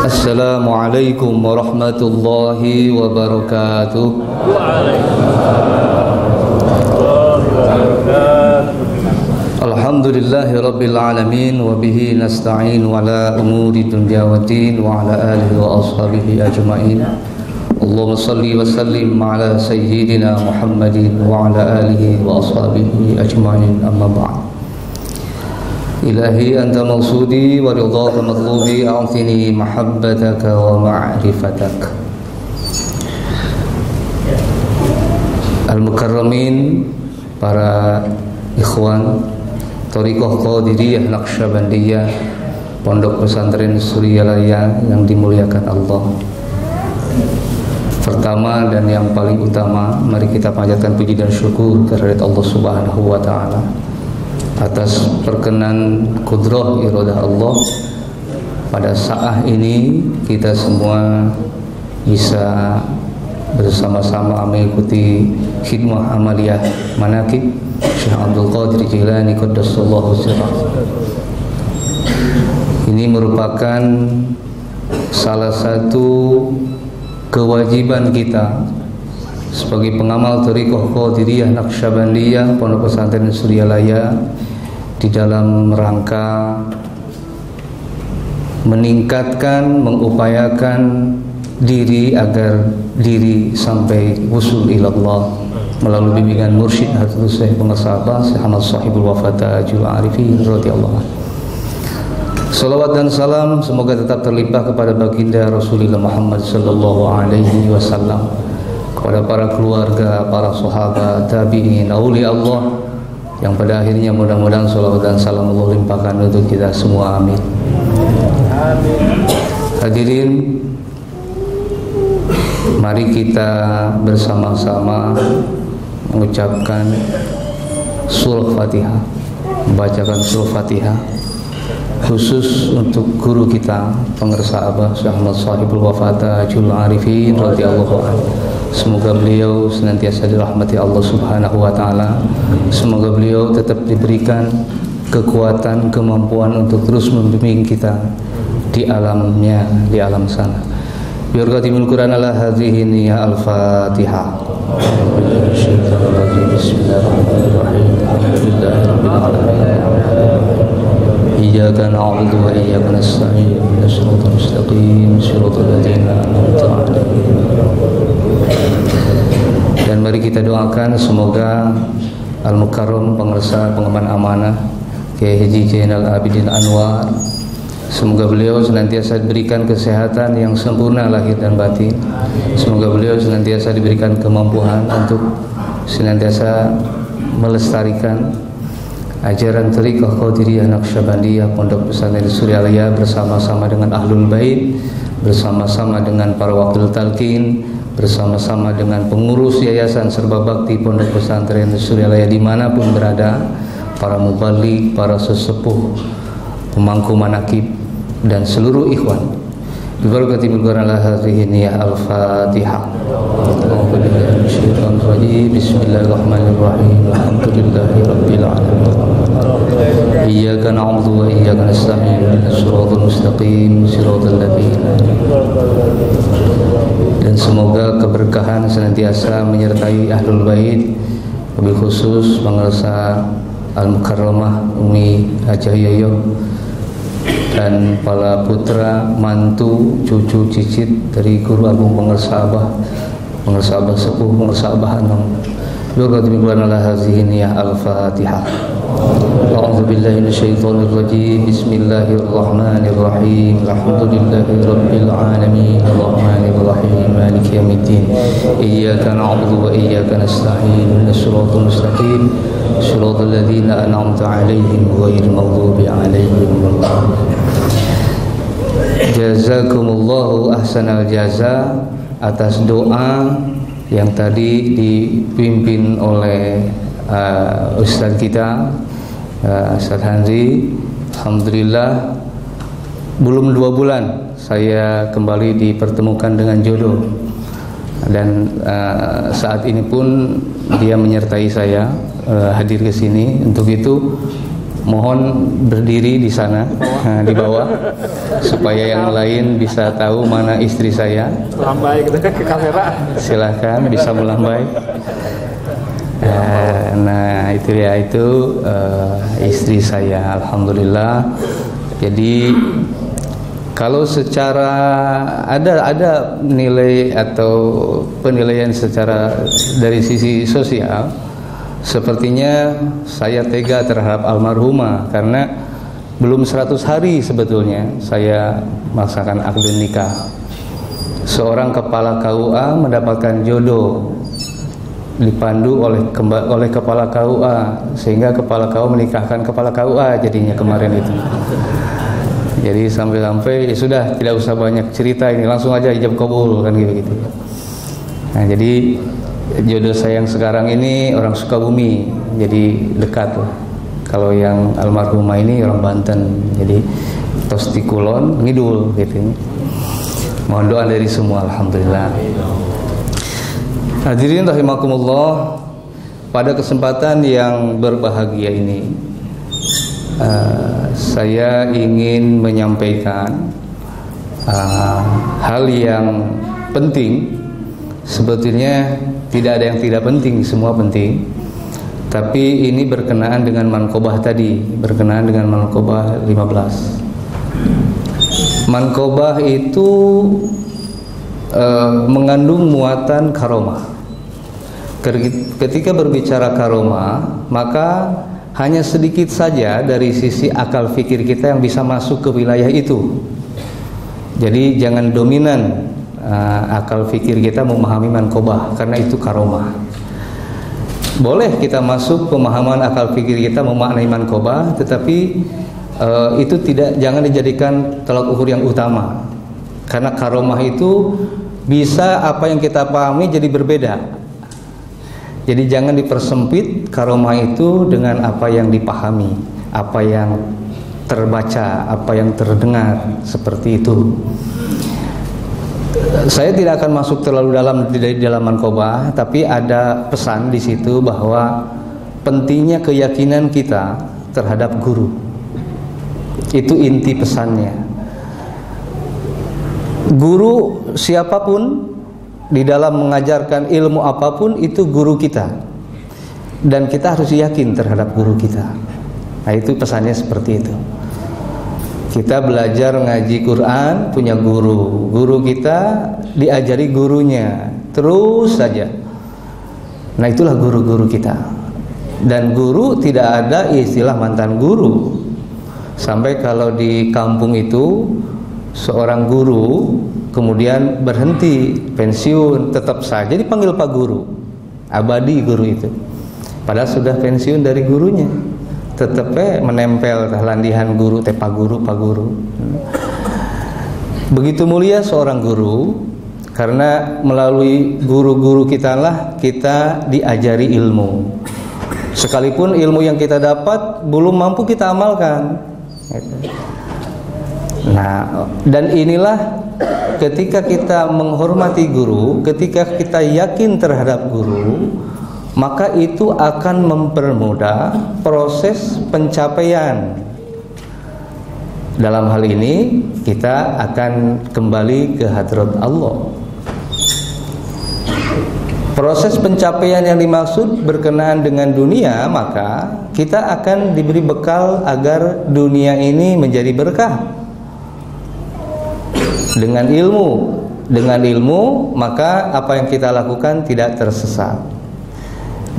Assalamualaikum warahmatullahi wabarakatuh. Alhamdulillahi rabbil alamin wa bihi nasta'in wa ala umuri dunya waddin wa ala alihi wa ashabihi ajma'in. Allahumma salli wa sallim ala sayyidina Muhammadin wa ala alihi wa ashabihi ajma'in, amma ba'd. Ilahi anta maqsudi wa ridhaka matlubi, a'tini mahabbataka wa ma'rifatak. Al-Mukarramin, para ikhwan Thariqah Qadiriyah Naqsyabandiyah Pondok Pesantren Suryalaya yang dimuliakan Allah. Pertama dan yang paling utama, mari kita panjatkan puji dan syukur kehadirat Allah Subhanahu wa taala atas perkenan kudrah iradah Allah. Pada saat ini kita semua bisa bersama-sama mengikuti khidmah amaliyah manaqib Syekh Abdul Qadir Jilani Qaddasallahu sirrah. Ini merupakan salah satu kewajiban kita sebagai pengamal Thariqah Qadiriyah Naqsyabandiyah Pondok Pesantren Suryalaya di dalam rangka meningkatkan, mengupayakan diri agar diri sampai wusul ilallah melalui bimbingan mursyid Hadratul Syekh Pengasabah Syekh Ahmad Sahibul Wafata Ajul Arifin radhiyallahu anhu. Salawat dan salam semoga tetap terlimpah kepada baginda Rasulullah Muhammad sallallahu alaihi wasallam, kepada para keluarga, para sahabat, tabi'in, aulia Allah, yang pada akhirnya mudah-mudahan salawat dan salam Allah limpahkan untuk kita semua, amin. Hadirin, mari kita bersama-sama mengucapkan surah Fatihah, membacakan surah Fatihah khusus untuk guru kita pengersa Abah Syekh Ahmad Sahibul Wafata Ajul Arifin radhiyallahu anhu. Semoga beliau senantiasa dirahmati Allah Subhanahu wa taala. Semoga beliau tetap diberikan kekuatan, kemampuan untuk terus membimbing kita di alamnya, di alam sana. Biurkatimul Quran ala hadhihi niyya al-Fatihah. Bismillahirrahmanirrahim. Alhamdulillahirabbil alamin. Iyyaka na'budu wa iyyaka nasta'in. Ihdinas siratal mustaqim, siratal ladzina an'amta 'alaihim. Dan mari kita doakan semoga Al-Mukarram pengersa pengemban amanah Kiai Haji Zainal Abidin Anwar, semoga beliau senantiasa diberikan kesehatan yang sempurna lahir dan batin. Semoga beliau senantiasa diberikan kemampuan untuk senantiasa melestarikan ajaran Thariqah Qadiriyah Naqsyabandiyah Pondok Pesantren Suryalaya bersama-sama dengan Ahlul Bait, bersama-sama dengan para wakil talqin, bersama-sama dengan pengurus Yayasan Serba Bakti Pondok Pesantren Suryalaya dimanapun berada, para mubaligh, para sesepuh, pemangku manaqib, dan seluruh ikhwan. Bibarakatil Quran ala hadhihi niyah al-Fatihah. Bismillahirrahmanirrahim. Alhamdulillahi rabbil alamin. Iyyaka na'budu wa iyyaka nasta'in. Ihdinas siratal mustaqim, siratal ladzina. Dan semoga keberkahan senantiasa menyertai Ahlul Bait, wabil khusus pengersa Al-Mukarramah Umi Hajah Yoyo dan para putra, mantu, cucu, cicit dari guru agung pengersa Abah sepuh, pengersa Abah Anam. Biqadri ala hadhihi niyah al-Fatihah. A'udzu billahi minasyaitonir rajim. Bismillahirrahmanirrahim. Alhamdulillahi rabbil alamin. Arrahmanir rahim. Maliki yaumiddin. Iyyaka na'budu wa iyyaka nasta'in. Ihdinas siratal mustaqim, siratal ladzina an'amta 'alaihim ghairil maghdubi 'alaihim waladdallin. Jazakumullahu ahsanal jaza atas doa yang tadi dipimpin oleh Ustadz kita Ustadz Hanzi. Alhamdulillah belum 2 bulan saya kembali dipertemukan dengan jodoh, dan saat ini pun dia menyertai saya hadir ke sini. Untuk itu Mohon berdiri di sana, di bawah, supaya yang lain bisa tahu mana istri saya. Melambai gitu ke kamera. Silahkan bisa melambai. Nah itu ya, itu istri saya, alhamdulillah. Jadi kalau secara ada nilai atau penilaian secara dari sisi sosial, sepertinya saya tega terhadap almarhumah karena belum 100 hari sebetulnya saya melaksanakan akad nikah. Seorang kepala KUA mendapatkan jodoh, dipandu oleh kepala KUA, sehingga kepala KUA menikahkan kepala KUA jadinya kemarin itu. Jadi sampai-sampai ya sudah, tidak usah banyak cerita, ini langsung aja ijab kabul kan gitu. Nah jadi jodoh saya yang sekarang ini orang Sukabumi, jadi dekat lah. Kalau yang almarhumah ini orang Banten, jadi Tosti Kulon ngidul gitu. Mohon doa dari semua, alhamdulillah. Hadirin rahimakumullah, pada kesempatan yang berbahagia ini saya ingin menyampaikan hal yang penting. Sebetulnya tidak ada yang tidak penting, semua penting. Tapi ini berkenaan dengan manqobah tadi, berkenaan dengan manqobah 15. Manqobah itu mengandung muatan karomah. Ketika berbicara karomah, maka hanya sedikit saja dari sisi akal fikir kita yang bisa masuk ke wilayah itu. Jadi jangan dominan akal fikir kita memahami manqobah, karena itu karomah. Boleh kita masuk pemahaman akal fikir kita memaknai manqobah, tetapi itu jangan dijadikan tolak ukur yang utama. Karena karomah itu bisa apa yang kita pahami jadi berbeda. Jadi jangan dipersempit karomah itu dengan apa yang dipahami, apa yang terbaca, apa yang terdengar, seperti itu. Saya tidak akan masuk terlalu dalam di dalam manqobah, tapi ada pesan di situ bahwa pentingnya keyakinan kita terhadap guru. Itu inti pesannya. Guru siapapun di dalam mengajarkan ilmu apapun itu guru kita, dan kita harus yakin terhadap guru kita. Nah itu pesannya seperti itu. Kita belajar ngaji Quran, punya guru, guru kita diajari gurunya terus saja. Nah itulah guru-guru kita. Dan guru tidak ada istilah mantan guru. Sampai kalau di kampung itu seorang guru kemudian berhenti, pensiun, tetap saja dipanggil Pak Guru, abadi guru itu. Padahal sudah pensiun dari gurunya, tetap menempel landihan guru, Pak Guru, Pak Guru. Begitu mulia seorang guru, karena melalui guru-guru kita lah kita diajari ilmu. Sekalipun ilmu yang kita dapat belum mampu kita amalkan. Nah, dan inilah ketika kita menghormati guru, ketika kita yakin terhadap guru, maka itu akan mempermudah proses pencapaian. Dalam hal ini kita akan kembali ke hadrat Allah. Proses pencapaian yang dimaksud berkenaan dengan dunia, maka kita akan diberi bekal agar dunia ini menjadi berkah. Dengan ilmu maka apa yang kita lakukan tidak tersesat.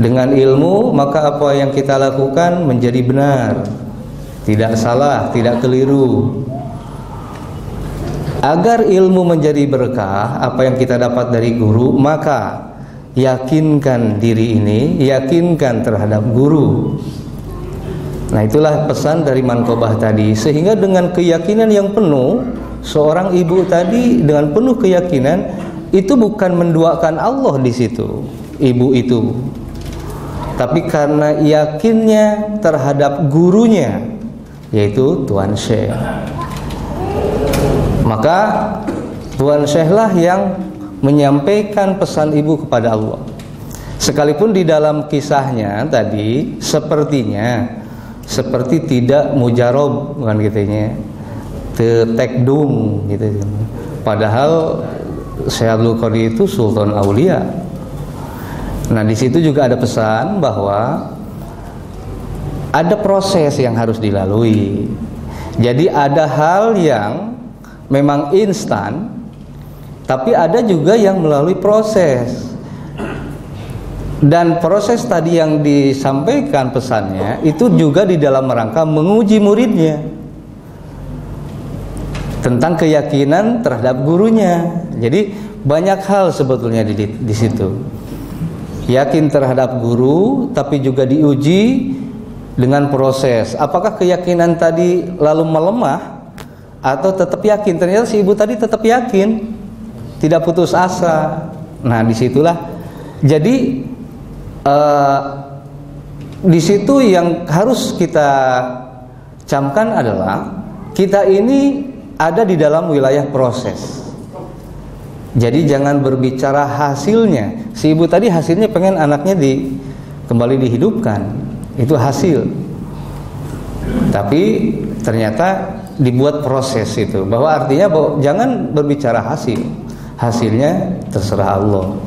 Dengan ilmu maka apa yang kita lakukan menjadi benar, tidak salah, tidak keliru. Agar ilmu menjadi berkah, apa yang kita dapat dari guru, maka yakinkan diri ini, yakinkan terhadap guru. Nah itulah pesan dari manqobah tadi. Sehingga dengan keyakinan yang penuh, seorang ibu tadi dengan penuh keyakinan itu bukan menduakan Allah di situ, ibu itu, tapi karena yakinnya terhadap gurunya, yaitu Tuan Syekh. Maka Tuan Syekh lah yang menyampaikan pesan ibu kepada Allah. Sekalipun di dalam kisahnya tadi sepertinya seperti tidak mujarob kan gitunya, tekdung gitu. Padahal Syekh Abdul Qadir itu sultan aulia. Nah, di situ juga ada pesan bahwa ada proses yang harus dilalui. Jadi ada hal yang memang instan, tapi ada juga yang melalui proses. Dan proses tadi yang disampaikan pesannya itu juga di dalam rangka menguji muridnya tentang keyakinan terhadap gurunya. Jadi banyak hal sebetulnya di situ. Yakin terhadap guru, tapi juga diuji dengan proses. Apakah keyakinan tadi lalu melemah atau tetap yakin? Ternyata si ibu tadi tetap yakin, tidak putus asa. Nah, disitulah. Jadi di situ yang harus kita camkan adalah kita ini ada di dalam wilayah proses. Jadi jangan berbicara hasilnya. Si ibu tadi hasilnya pengen anaknya kembali dihidupkan, itu hasil. Tapi ternyata dibuat proses itu, bahwa artinya bahwa jangan berbicara hasil. Hasilnya terserah Allah.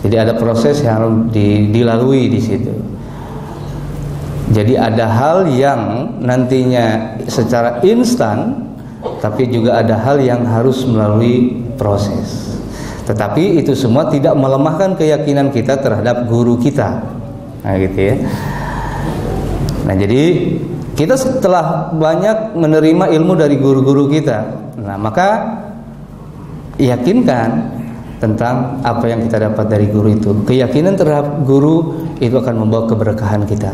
Jadi ada proses yang harus dilalui di situ. Jadi ada hal yang nantinya secara instan, tapi juga ada hal yang harus melalui proses. Tetapi itu semua tidak melemahkan keyakinan kita terhadap guru kita. Nah, gitu ya. Nah, jadi kita setelah banyak menerima ilmu dari guru-guru kita, nah maka yakinkan tentang apa yang kita dapat dari guru itu. Keyakinan terhadap guru itu akan membawa keberkahan kita.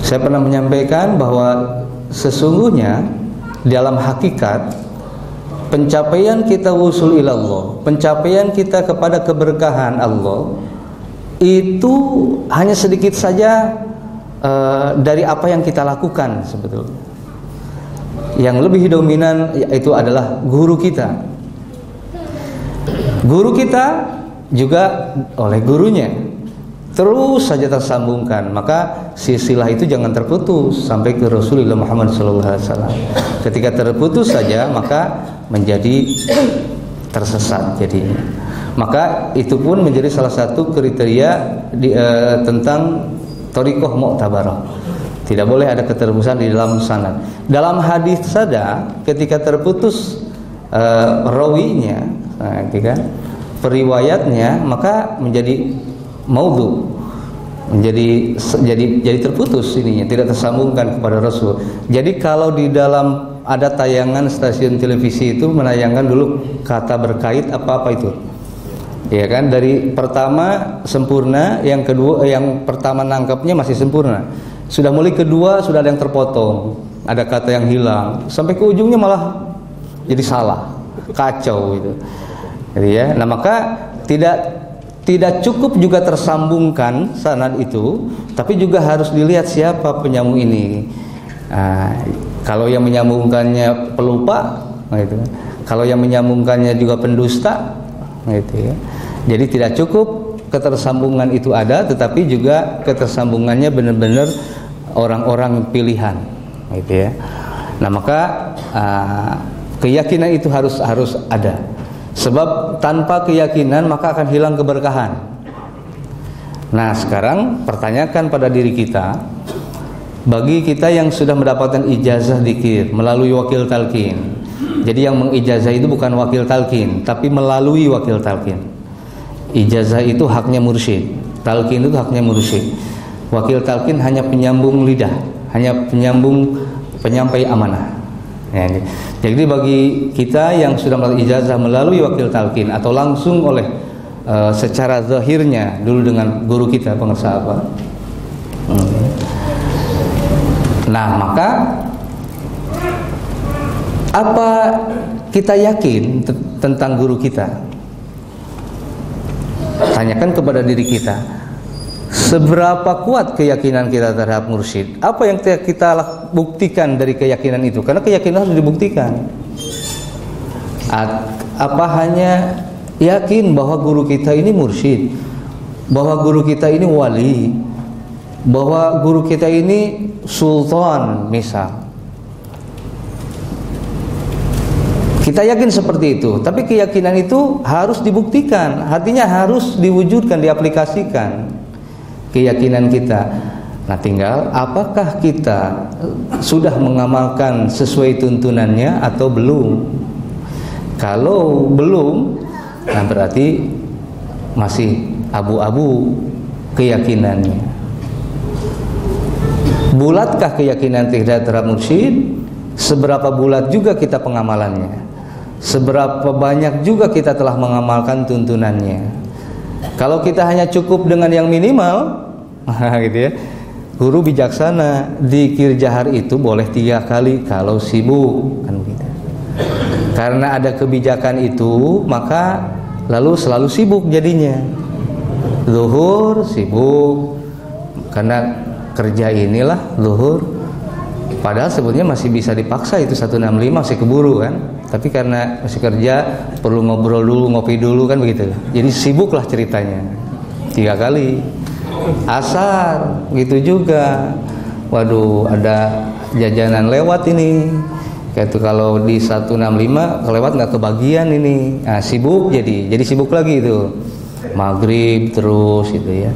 Saya pernah menyampaikan bahwa sesungguhnya dalam hakikat pencapaian kita wusul ilallah, pencapaian kita kepada keberkahan Allah itu hanya sedikit saja dari apa yang kita lakukan sebetulnya. Yang lebih dominan itu adalah guru kita. Guru kita juga oleh gurunya terus saja tersambungkan, maka silsilah itu jangan terputus sampai ke Rasulullah Muhammad SAW. Ketika terputus saja maka menjadi tersesat jadinya. Maka itu pun menjadi salah satu kriteria tentang thariqah mu'tabarah. Tidak boleh ada keterputusan di dalam sanad. Dalam hadis saja ketika terputus rawinya, kan, periwayatnya, maka menjadi maudhu, jadi terputus ininya, tidak tersambungkan kepada Rasul. Jadi kalau di dalam ada tayangan stasiun televisi itu menayangkan dulu kata berkait apa itu, ya kan, dari pertama sempurna, yang kedua, yang pertama nangkapnya masih sempurna, sudah mulai kedua sudah ada yang terpotong, ada kata yang hilang, sampai ke ujungnya malah jadi salah, kacau itu. Jadi ya, nah maka tidak cukup juga tersambungkan sanad itu, tapi juga harus dilihat siapa penyambung ini. Kalau yang menyambungkannya pelupa, gitu. Kalau yang menyambungkannya juga pendusta, gitu ya. Jadi tidak cukup ketersambungan itu ada, tetapi juga ketersambungannya benar-benar orang-orang pilihan, gitu ya. Nah maka keyakinan itu harus ada. Sebab tanpa keyakinan maka akan hilang keberkahan. Nah sekarang pertanyakan pada diri kita, bagi kita yang sudah mendapatkan ijazah dzikir melalui wakil talqin. Jadi yang mengijazah itu bukan wakil talqin, tapi melalui wakil talqin. Ijazah itu haknya mursyid, talqin itu haknya mursyid. Wakil talqin hanya penyambung lidah, hanya penyampai amanah. Ya, jadi bagi kita yang sudah melakukan ijazah melalui wakil talqin atau langsung oleh secara zahirnya dulu dengan guru kita pengersa apa, nah maka apa kita yakin tentang guru kita? Tanyakan kepada diri kita, seberapa kuat keyakinan kita terhadap mursyid? Apa yang kita buktikan dari keyakinan itu? Karena keyakinan harus dibuktikan. Apa hanya yakin bahwa guru kita ini mursyid, bahwa guru kita ini wali, bahwa guru kita ini sultan misal. Kita yakin seperti itu, tapi keyakinan itu harus dibuktikan, artinya harus diwujudkan, diaplikasikan keyakinan kita. Nah, tinggal apakah kita sudah mengamalkan sesuai tuntunannya atau belum. Kalau belum, nah berarti masih abu-abu keyakinannya. Bulatkah keyakinan kita terhadap mursyid? Seberapa bulat juga kita pengamalannya? Seberapa banyak juga kita telah mengamalkan tuntunannya? Kalau kita hanya cukup dengan yang minimal, gitu ya. Guru bijaksana, dzikir jahar itu boleh 3 kali kalau sibuk, kan begitu. Karena ada kebijakan itu, maka lalu selalu sibuk jadinya. Zuhur sibuk karena kerja inilah zuhur. Padahal sebetulnya masih bisa dipaksa itu 165 masih keburu kan. Tapi karena masih kerja perlu ngobrol dulu, ngopi dulu kan begitu. Jadi sibuklah ceritanya 3 kali. Asar gitu juga. Waduh, ada jajanan lewat ini. Kayak itu kalau di 165 kelewat nggak kebagian ini. Nah, sibuk jadi sibuk lagi itu. Maghrib terus gitu ya.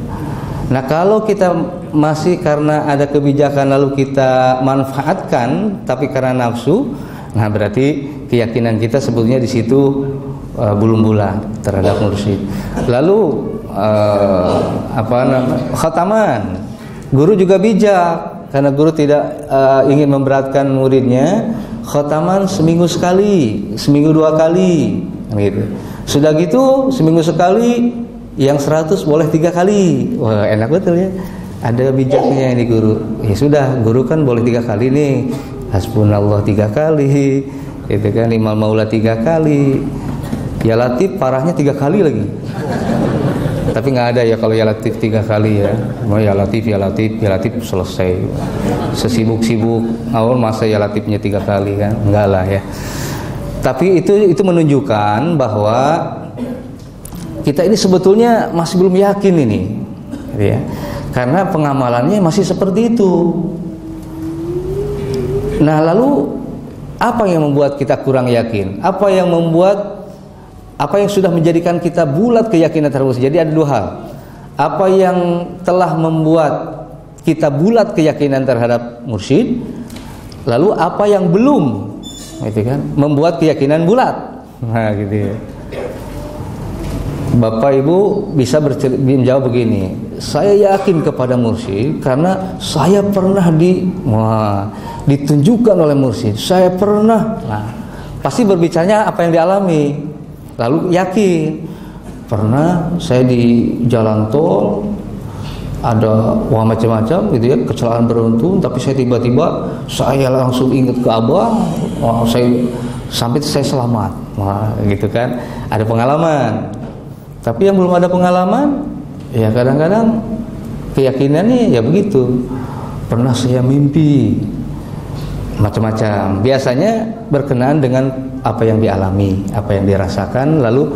Nah, kalau kita masih karena ada kebijakan lalu kita manfaatkan tapi karena nafsu, nah berarti keyakinan kita sebetulnya di situ belum bulat terhadap mursyid. Lalu khataman. Guru juga bijak karena guru tidak ingin memberatkan muridnya. Khataman seminggu sekali, seminggu 2 kali gitu. Sudah gitu seminggu sekali, yang 100 boleh 3 kali. Wah, enak betul ya. Ada bijaknya ini guru. Ya sudah, guru kan boleh 3 kali nih. Hasbunallah 3 kali, itu kan Limal Maula 3 kali. Ya Latif parahnya 3 kali lagi. Tapi nggak ada ya kalau ya Latif 3 kali ya. Mau ya Latif selesai. Sesibuk-sibuk awal masa ya Latifnya 3 kali kan? Enggak lah ya. Tapi itu menunjukkan bahwa kita ini sebetulnya masih belum yakin ini, ya. Karena pengamalannya masih seperti itu. Nah, lalu apa yang membuat kita kurang yakin? Apa yang sudah menjadikan kita bulat keyakinan terhadap mursyid? Jadi ada 2 hal. Apa yang telah membuat kita bulat keyakinan terhadap mursyid? Lalu apa yang belum, gitu kan, membuat keyakinan bulat? Nah, gitu ya. Bapak Ibu bisa menjawab begini, saya yakin kepada mursyid karena saya pernah ditunjukkan oleh mursyid, saya pernah. Nah, pasti berbicaranya apa yang dialami, lalu yakin. Pernah saya di jalan tol ada macam-macam gitu ya, kecelakaan beruntun, tapi saya tiba-tiba saya langsung ingat ke Abah, sampai saya selamat. Wah, gitu kan, ada pengalaman. Tapi yang belum ada pengalaman, ya kadang-kadang keyakinannya ya begitu. Pernah saya mimpi macam-macam. Biasanya berkenaan dengan apa yang dialami, apa yang dirasakan, lalu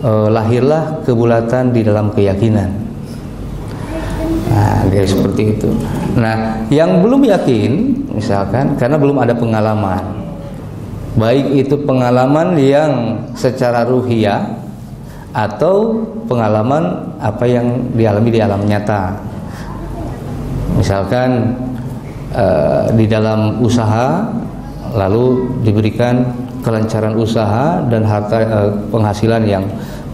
lahirlah kebulatan di dalam keyakinan. Nah, dia seperti itu. Nah, yang belum yakin, misalkan karena belum ada pengalaman, baik itu pengalaman yang secara ruhiyah atau pengalaman apa yang dialami di alam nyata. Misalkan di dalam usaha lalu diberikan kelancaran usaha dan harta penghasilan yang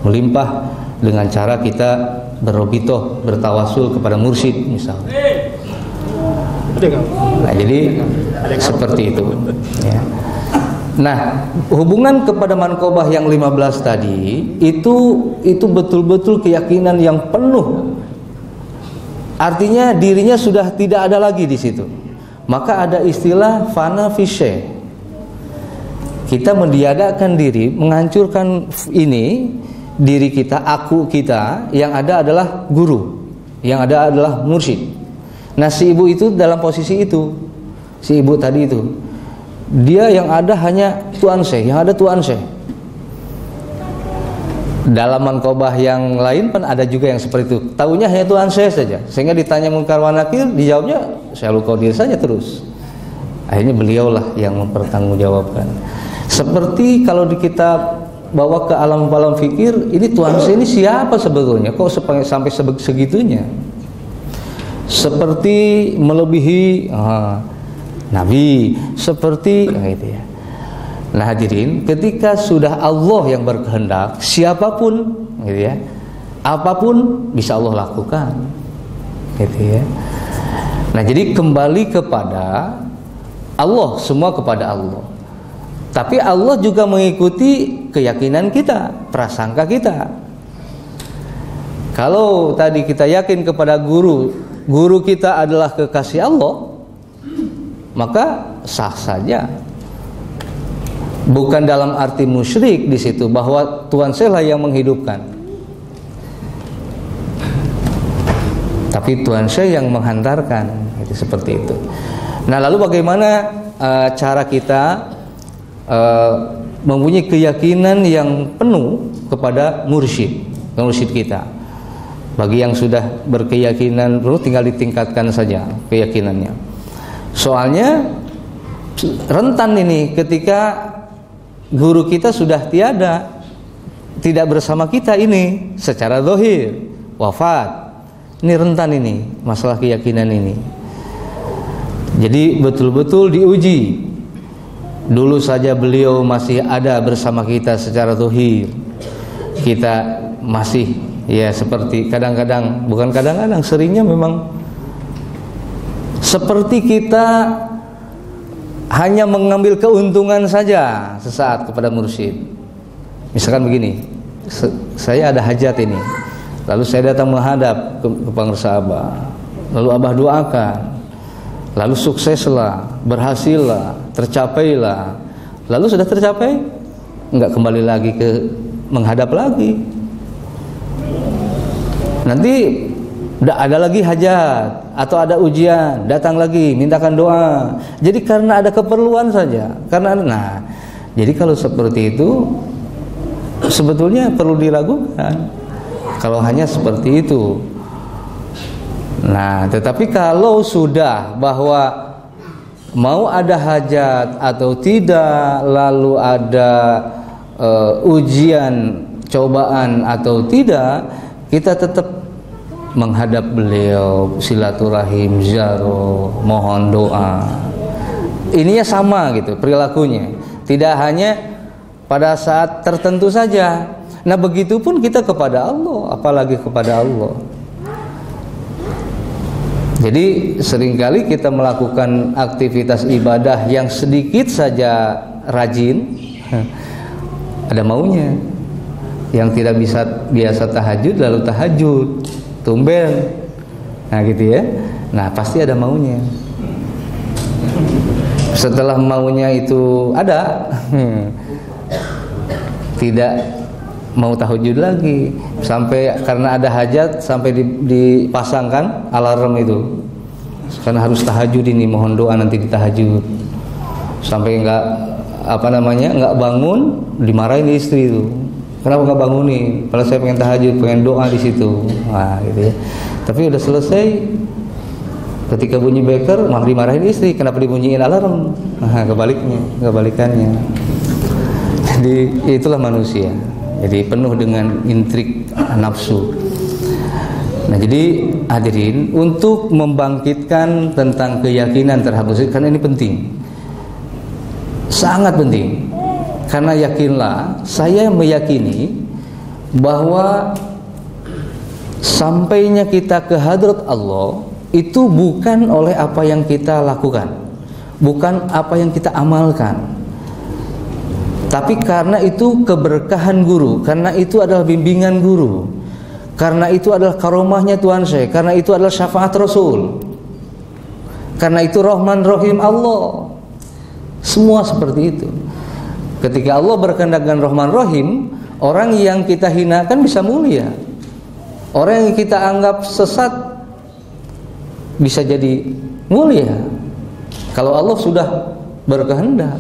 melimpah dengan cara kita berobitoh, bertawasul kepada mursyid misalnya. Nah, jadi seperti itu ya. Nah, hubungan kepada manqobah yang 15 tadi itu betul-betul keyakinan yang penuh. Artinya dirinya sudah tidak ada lagi di situ. Maka ada istilah fana fi syai'. Kita mendiadakan diri, menghancurkan diri kita, aku kita, yang ada adalah guru, yang ada adalah mursyid. Nah, si ibu itu dalam posisi itu. Si ibu tadi itu, dia yang ada hanya Tuan Syekh, yang ada Tuan Syekh. Dalam manqobah yang lain pun ada juga yang seperti itu. Tahunya hanya Tuhan saya saja. Sehingga ditanya Munkar wa Nakir, dijawabnya Syaikh Qadir saja terus. Akhirnya beliaulah yang mempertanggungjawabkan. Seperti kalau di kitab bawa ke alam fikir, ini Tuhan saya ini siapa sebetulnya? Kok sampai segitunya? Seperti melebihi Nabi, seperti gitu ya. Nah hadirin, ketika sudah Allah yang berkehendak, siapapun gitu ya, apapun bisa Allah lakukan gitu ya. Nah jadi kembali kepada Allah, semua kepada Allah. Tapi Allah juga mengikuti keyakinan kita, prasangka kita. Kalau tadi kita yakin kepada guru kita adalah kekasih Allah, maka sah saja. Bukan dalam arti musyrik di situ bahwa Tuhan saya lah yang menghidupkan, tapi Tuhan saya yang menghantarkan, itu seperti itu. Nah lalu bagaimana cara kita mempunyai keyakinan yang penuh kepada mursyid kita? Bagi yang sudah berkeyakinan perlu tinggal ditingkatkan saja keyakinannya. Soalnya rentan ini ketika guru kita sudah tidak bersama kita ini secara zahir, wafat. Ini rentan ini masalah keyakinan ini. Jadi betul-betul diuji. Dulu saja beliau masih ada bersama kita secara zahir. Kita masih ya seperti kadang-kadang, bukan kadang-kadang, seringnya memang seperti kita hanya mengambil keuntungan saja sesaat kepada mursyid. Misalkan begini, saya ada hajat ini, lalu saya datang menghadap ke pengersa Abah, lalu Abah doakan, lalu sukseslah, berhasillah, tercapailah. Lalu sudah tercapai, enggak kembali lagi ke menghadap lagi. Nanti tidak ada lagi hajat atau ada ujian, datang lagi mintakan doa. Jadi karena ada keperluan saja. Jadi kalau seperti itu sebetulnya perlu diragukan. Kalau hanya seperti itu. Nah, tetapi kalau sudah bahwa mau ada hajat atau tidak, lalu ada ujian, cobaan atau tidak, kita tetap menghadap beliau, silaturahim, ziarah, mohon doa. Ininya sama gitu perilakunya. Tidak hanya pada saat tertentu saja. Nah, begitupun kita kepada Allah, apalagi kepada Allah. Jadi seringkali kita melakukan aktivitas ibadah yang sedikit saja rajin, ada maunya. Yang tidak bisa biasa tahajud lalu tahajud, tumben, nah gitu ya. Nah pasti ada maunya. Setelah maunya itu ada, tidak mau tahajud lagi, sampai karena ada hajat sampai dipasangkan alarm itu, karena harus tahajud ini, mohon doa nanti di tahajud, sampai nggak bangun, dimarahin istri itu. Kenapa nggak bangunin? Kalau saya pengen tahajud, pengen doa di situ. Nah, gitu ya. Tapi udah selesai, ketika bunyi beker malah dimarahin istri. Kenapa dibunyiin alarm? Nah, kebalikannya. Jadi itulah manusia. Jadi penuh dengan intrik nafsu. Nah, jadi hadirin, untuk membangkitkan tentang keyakinan terhadap musik, karena ini penting, sangat penting. Karena yakinlah, saya meyakini bahwa sampainya kita ke hadrat Allah itu bukan oleh apa yang kita lakukan, bukan apa yang kita amalkan, tapi karena itu keberkahan guru, karena itu adalah bimbingan guru, karena itu adalah karomahnya Tuhan saya, karena itu adalah syafaat Rasul, karena itu Rahman Rahim Allah. Semua seperti itu. Ketika Allah berkehendak dengan Rahman Rahim, orang yang kita hinakan bisa mulia, orang yang kita anggap sesat bisa jadi mulia. Kalau Allah sudah berkehendak.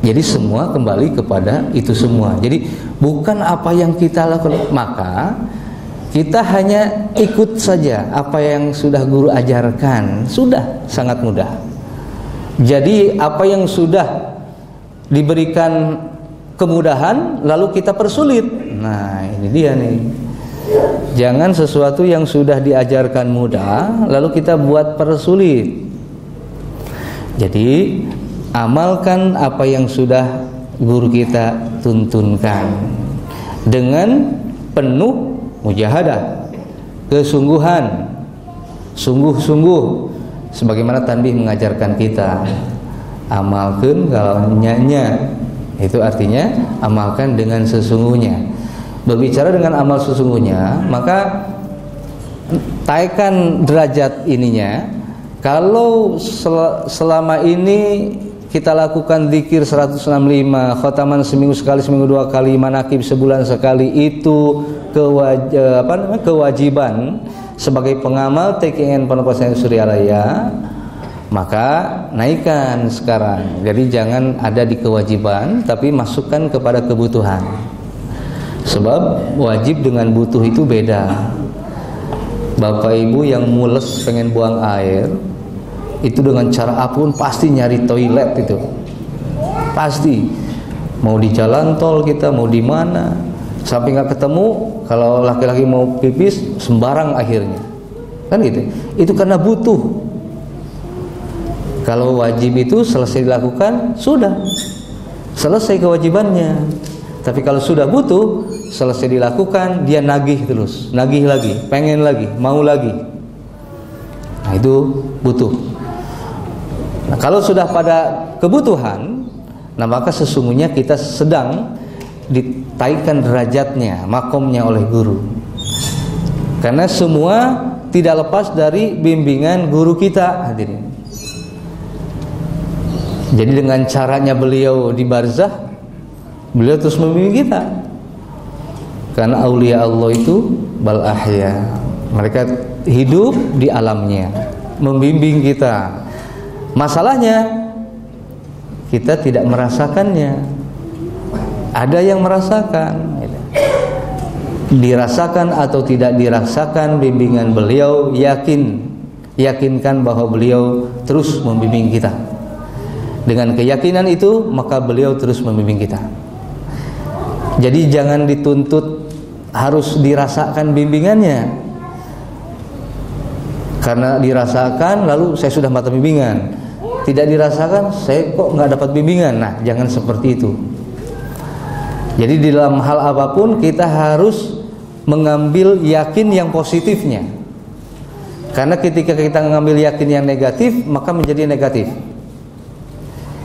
Jadi semua kembali kepada itu semua. Jadi bukan apa yang kita lakukan, maka kita hanya ikut saja apa yang sudah guru ajarkan. Sudah sangat mudah. Jadi apa yang sudah diberikan kemudahan lalu kita persulit. Nah, ini dia nih. Jangan sesuatu yang sudah diajarkan mudah lalu kita buat persulit. Jadi amalkan apa yang sudah guru kita tuntunkan dengan penuh mujahadah, kesungguhan, sungguh-sungguh, sebagaimana tanbih mengajarkan kita. Amalkan kalau nyanya, itu artinya amalkan dengan sesungguhnya. Berbicara dengan amal sesungguhnya, maka taikan derajat ininya. Kalau selama ini kita lakukan zikir 165, khataman seminggu sekali, seminggu 2 kali, manakib sebulan sekali, itu kewajiban sebagai pengamal TKN Pondok Pesantren Suryalaya, maka naikkan sekarang. Jadi jangan ada di kewajiban, tapi masukkan kepada kebutuhan. Sebab wajib dengan butuh itu beda. Bapak ibu yang mules pengen buang air, itu dengan cara apapun pasti nyari toilet itu. Pasti. Mau di jalan tol kita, mau di mana, sampai nggak ketemu. Kalau laki-laki mau pipis sembarang akhirnya. Kan gitu. Itu karena butuh. Kalau wajib itu selesai dilakukan, sudah selesai kewajibannya. Tapi kalau sudah butuh, selesai dilakukan, dia nagih terus, nagih lagi, pengen lagi, mau lagi. Nah, itu butuh. Nah, kalau sudah pada kebutuhan, nah maka sesungguhnya kita sedang ditaikan derajatnya, makomnya oleh guru. Karena semua tidak lepas dari bimbingan guru kita, hadirin. Jadi dengan caranya beliau di barzah, beliau terus membimbing kita. Karena aulia Allah itu bal ahya, mereka hidup di alamnya, membimbing kita. Masalahnya kita tidak merasakannya. Ada yang merasakan, dirasakan atau tidak dirasakan bimbingan beliau, yakinkan bahwa beliau terus membimbing kita. Dengan keyakinan itu, maka beliau terus membimbing kita. Jadi jangan dituntut harus dirasakan bimbingannya. Karena dirasakan lalu saya sudah mata bimbingan. Tidak dirasakan, saya kok nggak dapat bimbingan. Nah, jangan seperti itu. Jadi di dalam hal apapun kita harus mengambil yakin yang positifnya. Karena ketika kita mengambil yakin yang negatif, maka menjadi negatif.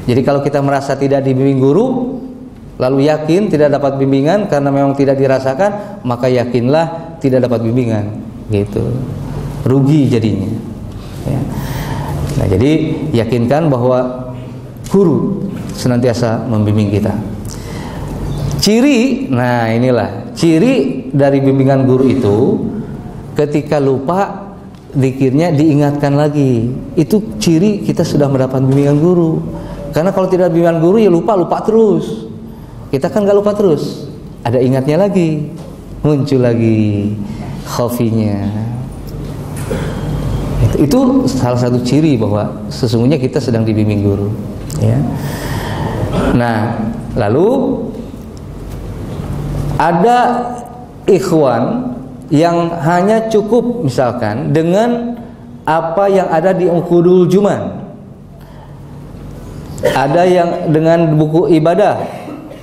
Jadi kalau kita merasa tidak dibimbing guru, lalu yakin tidak dapat bimbingan karena memang tidak dirasakan, maka yakinlah tidak dapat bimbingan, gitu. Rugi jadinya. Ya. Nah, jadi yakinkan bahwa guru senantiasa membimbing kita. Ciri, nah inilah ciri dari bimbingan guru itu, ketika lupa zikirnya diingatkan lagi. Itu ciri kita sudah mendapat bimbingan guru. Karena kalau tidak bimbingan guru ya lupa terus. Kita kan gak lupa terus, ada ingatnya lagi, muncul lagi khafinya. Itu salah satu ciri bahwa sesungguhnya kita sedang dibimbing guru, ya. Nah, lalu ada ikhwan yang hanya cukup misalkan dengan apa yang ada di Uqudul Juman. Ada yang dengan buku ibadah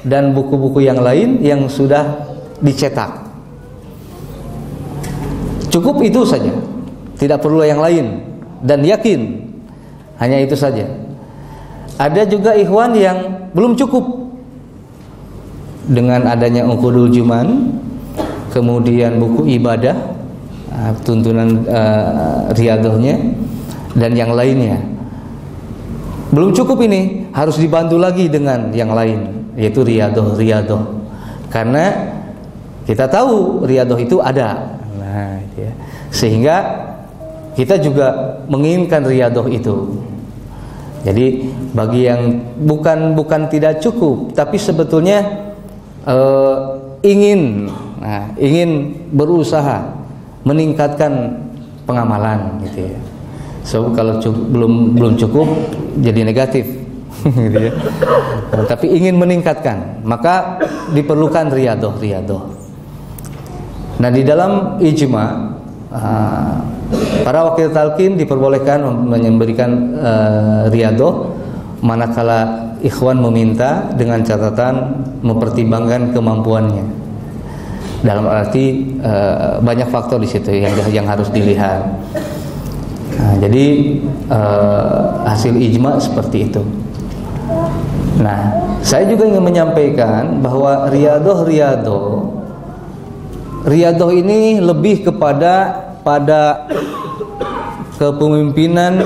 dan buku-buku yang lain yang sudah dicetak. Cukup itu saja, tidak perlu yang lain, dan yakin hanya itu saja. Ada juga ikhwan yang belum cukup dengan adanya Uqudul Juman, kemudian buku ibadah, tuntunan riyadhahnya dan yang lainnya. Belum cukup, ini harus dibantu lagi dengan yang lain, yaitu riyadhah. Karena kita tahu riyadhah itu ada. Nah, ya. Sehingga kita juga menginginkan riyadhah itu. Jadi bagi yang bukan tidak cukup, tapi sebetulnya ingin berusaha meningkatkan pengamalan gitu ya. So kalau belum cukup jadi negatif gitu ya. Tapi ingin meningkatkan, maka diperlukan riyadoh. Nah, di dalam ijma para wakil talqin diperbolehkan memberikan riyadoh manakala ikhwan meminta dengan catatan mempertimbangkan kemampuannya. Dalam arti banyak faktor di situ yang harus dilihat. Nah, jadi hasil ijma seperti itu. Nah, saya juga ingin menyampaikan bahwa riyadoh ini lebih pada kepemimpinan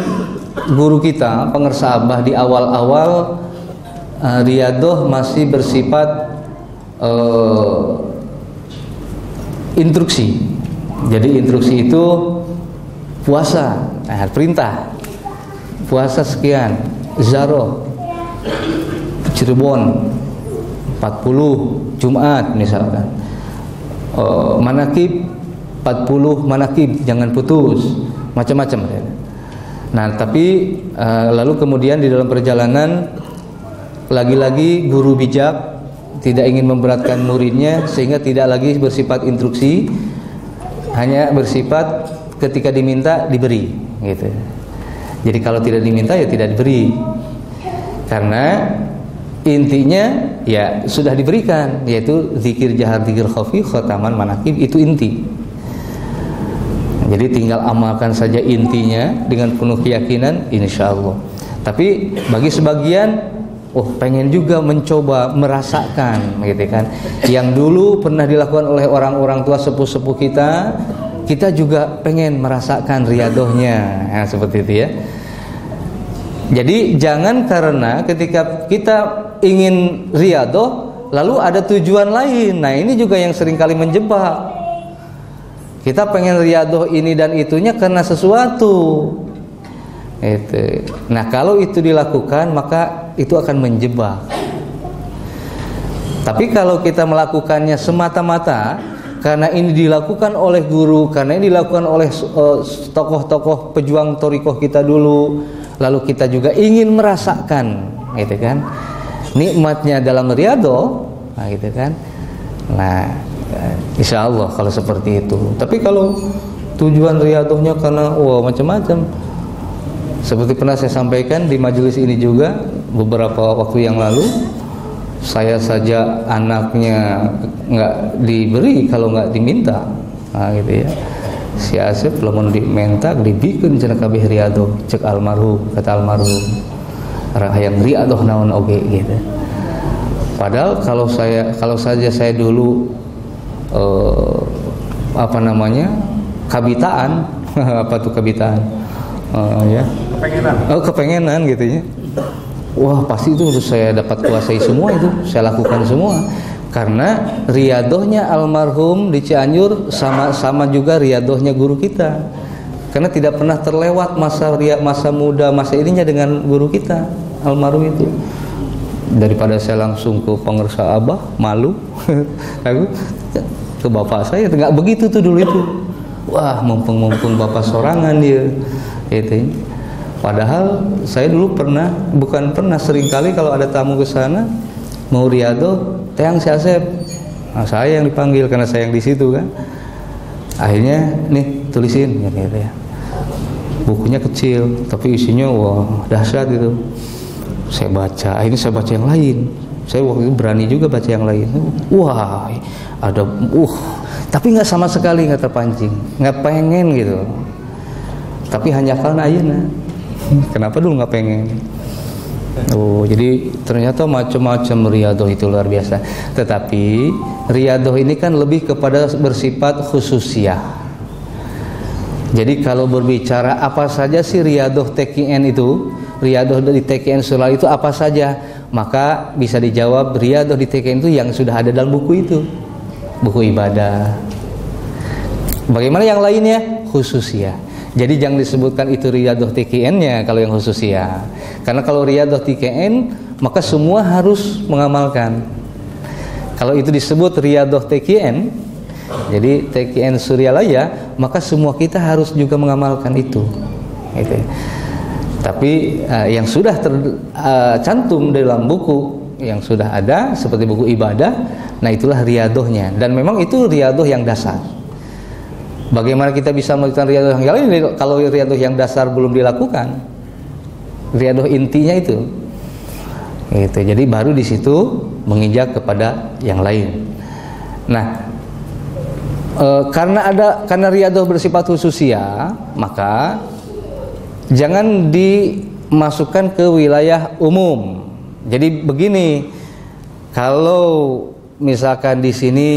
guru kita, pengersa Abah di awal-awal. Riyadoh masih bersifat instruksi. Jadi instruksi itu puasa, perintah puasa sekian, Zaro Cirebon 40 Jumat misalkan, manakib 40 manakib, jangan putus, macam-macam. Nah, tapi lalu kemudian di dalam perjalanan lagi-lagi guru bijak tidak ingin memberatkan muridnya, sehingga tidak lagi bersifat instruksi, hanya bersifat ketika diminta diberi gitu. Jadi kalau tidak diminta ya tidak diberi, karena intinya ya sudah diberikan, yaitu zikir jahar, zikir khafi, khotaman, manakib, itu inti. Jadi tinggal amalkan saja intinya dengan penuh keyakinan, insya Allah. Tapi bagi sebagian, pengen juga mencoba merasakan, gitu kan, yang dulu pernah dilakukan oleh orang-orang tua sepuh-sepuh kita juga pengen merasakan riyadohnya, seperti itu ya. Jadi jangan karena ketika kita ingin riyadoh lalu ada tujuan lain. Nah, ini juga yang seringkali menjebak. Kita pengen riyadoh ini dan itunya karena sesuatu. Itu. Nah, kalau itu dilakukan maka itu akan menjebak. Tapi kalau kita melakukannya semata-mata karena ini dilakukan oleh guru, karena ini dilakukan oleh tokoh-tokoh pejuang thariqah kita dulu, lalu kita juga ingin merasakan, gitu kan, nikmatnya dalam riyadoh, gitu kan. Nah, insya Allah kalau seperti itu. Tapi kalau tujuan riyadohnya karena macam-macam, seperti pernah saya sampaikan di majelis ini juga beberapa waktu yang lalu, saya saja anaknya nggak diberi kalau nggak diminta, gitu ya. Si Asep lamun diminta dibikin cenah kabeh riyadoh, cek almarhum, kata almarhum rahayang riyadoh naon oge gitu. Padahal kalau saja saya dulu kabitaan apa tuh kabitaan, ya kepengenan gitu ya. Wah, pasti itu harus saya dapat kuasai semua, itu saya lakukan semua. Karena riyadohnya almarhum di Cianjur sama juga riyadohnya guru kita. Karena tidak pernah terlewat masa muda, masa ininya dengan guru kita almarhum itu. Daripada saya langsung ke pengersa Abah, malu. Aku ke bapak saya, enggak begitu tuh dulu itu. Wah, mumpung bapak sorangan dia. Gitu. Padahal saya dulu sering kali kalau ada tamu ke sana mau riyadoh, Teang si Asep, saya yang dipanggil karena saya yang di situ kan. Akhirnya nih tulisin gitu ya. Bukunya kecil tapi isinya dahsyat gitu. Saya baca, akhirnya saya baca yang lain. Saya waktu itu berani juga baca yang lain. Wah, ada tapi nggak sama sekali nggak terpancing, nggak pengen gitu. Tapi hanya karena ayeuna. Kenapa dulu nggak pengen? Jadi ternyata macam-macam riyadoh itu luar biasa. Tetapi riyadoh ini kan lebih kepada bersifat khususiyah. Jadi kalau berbicara apa saja sih riyadoh TKN itu, riyadoh di TKN Sulal itu apa saja, maka bisa dijawab riyadoh di TKN itu yang sudah ada dalam buku itu, buku ibadah. Bagaimana yang lainnya? Khususiyah. Jadi jangan disebutkan itu riyadoh TKN-nya kalau yang khususiyah. Karena kalau riyadhah TKN maka semua harus mengamalkan. Kalau itu disebut riyadhah TKN, jadi TKN Suryalaya, maka semua kita harus juga mengamalkan itu. Gitu. Tapi yang sudah tercantum dalam buku yang sudah ada seperti buku ibadah, nah itulah riyadhahnya. Dan memang itu riyadhah yang dasar. Bagaimana kita bisa melakukan riyadhah yang lain kalau riyadhah yang dasar belum dilakukan? Riyadhah intinya itu. Gitu. Jadi baru di situ menginjak kepada yang lain. Nah, karena riyadhah bersifat khususiyah, maka jangan dimasukkan ke wilayah umum. Jadi begini, kalau misalkan di sini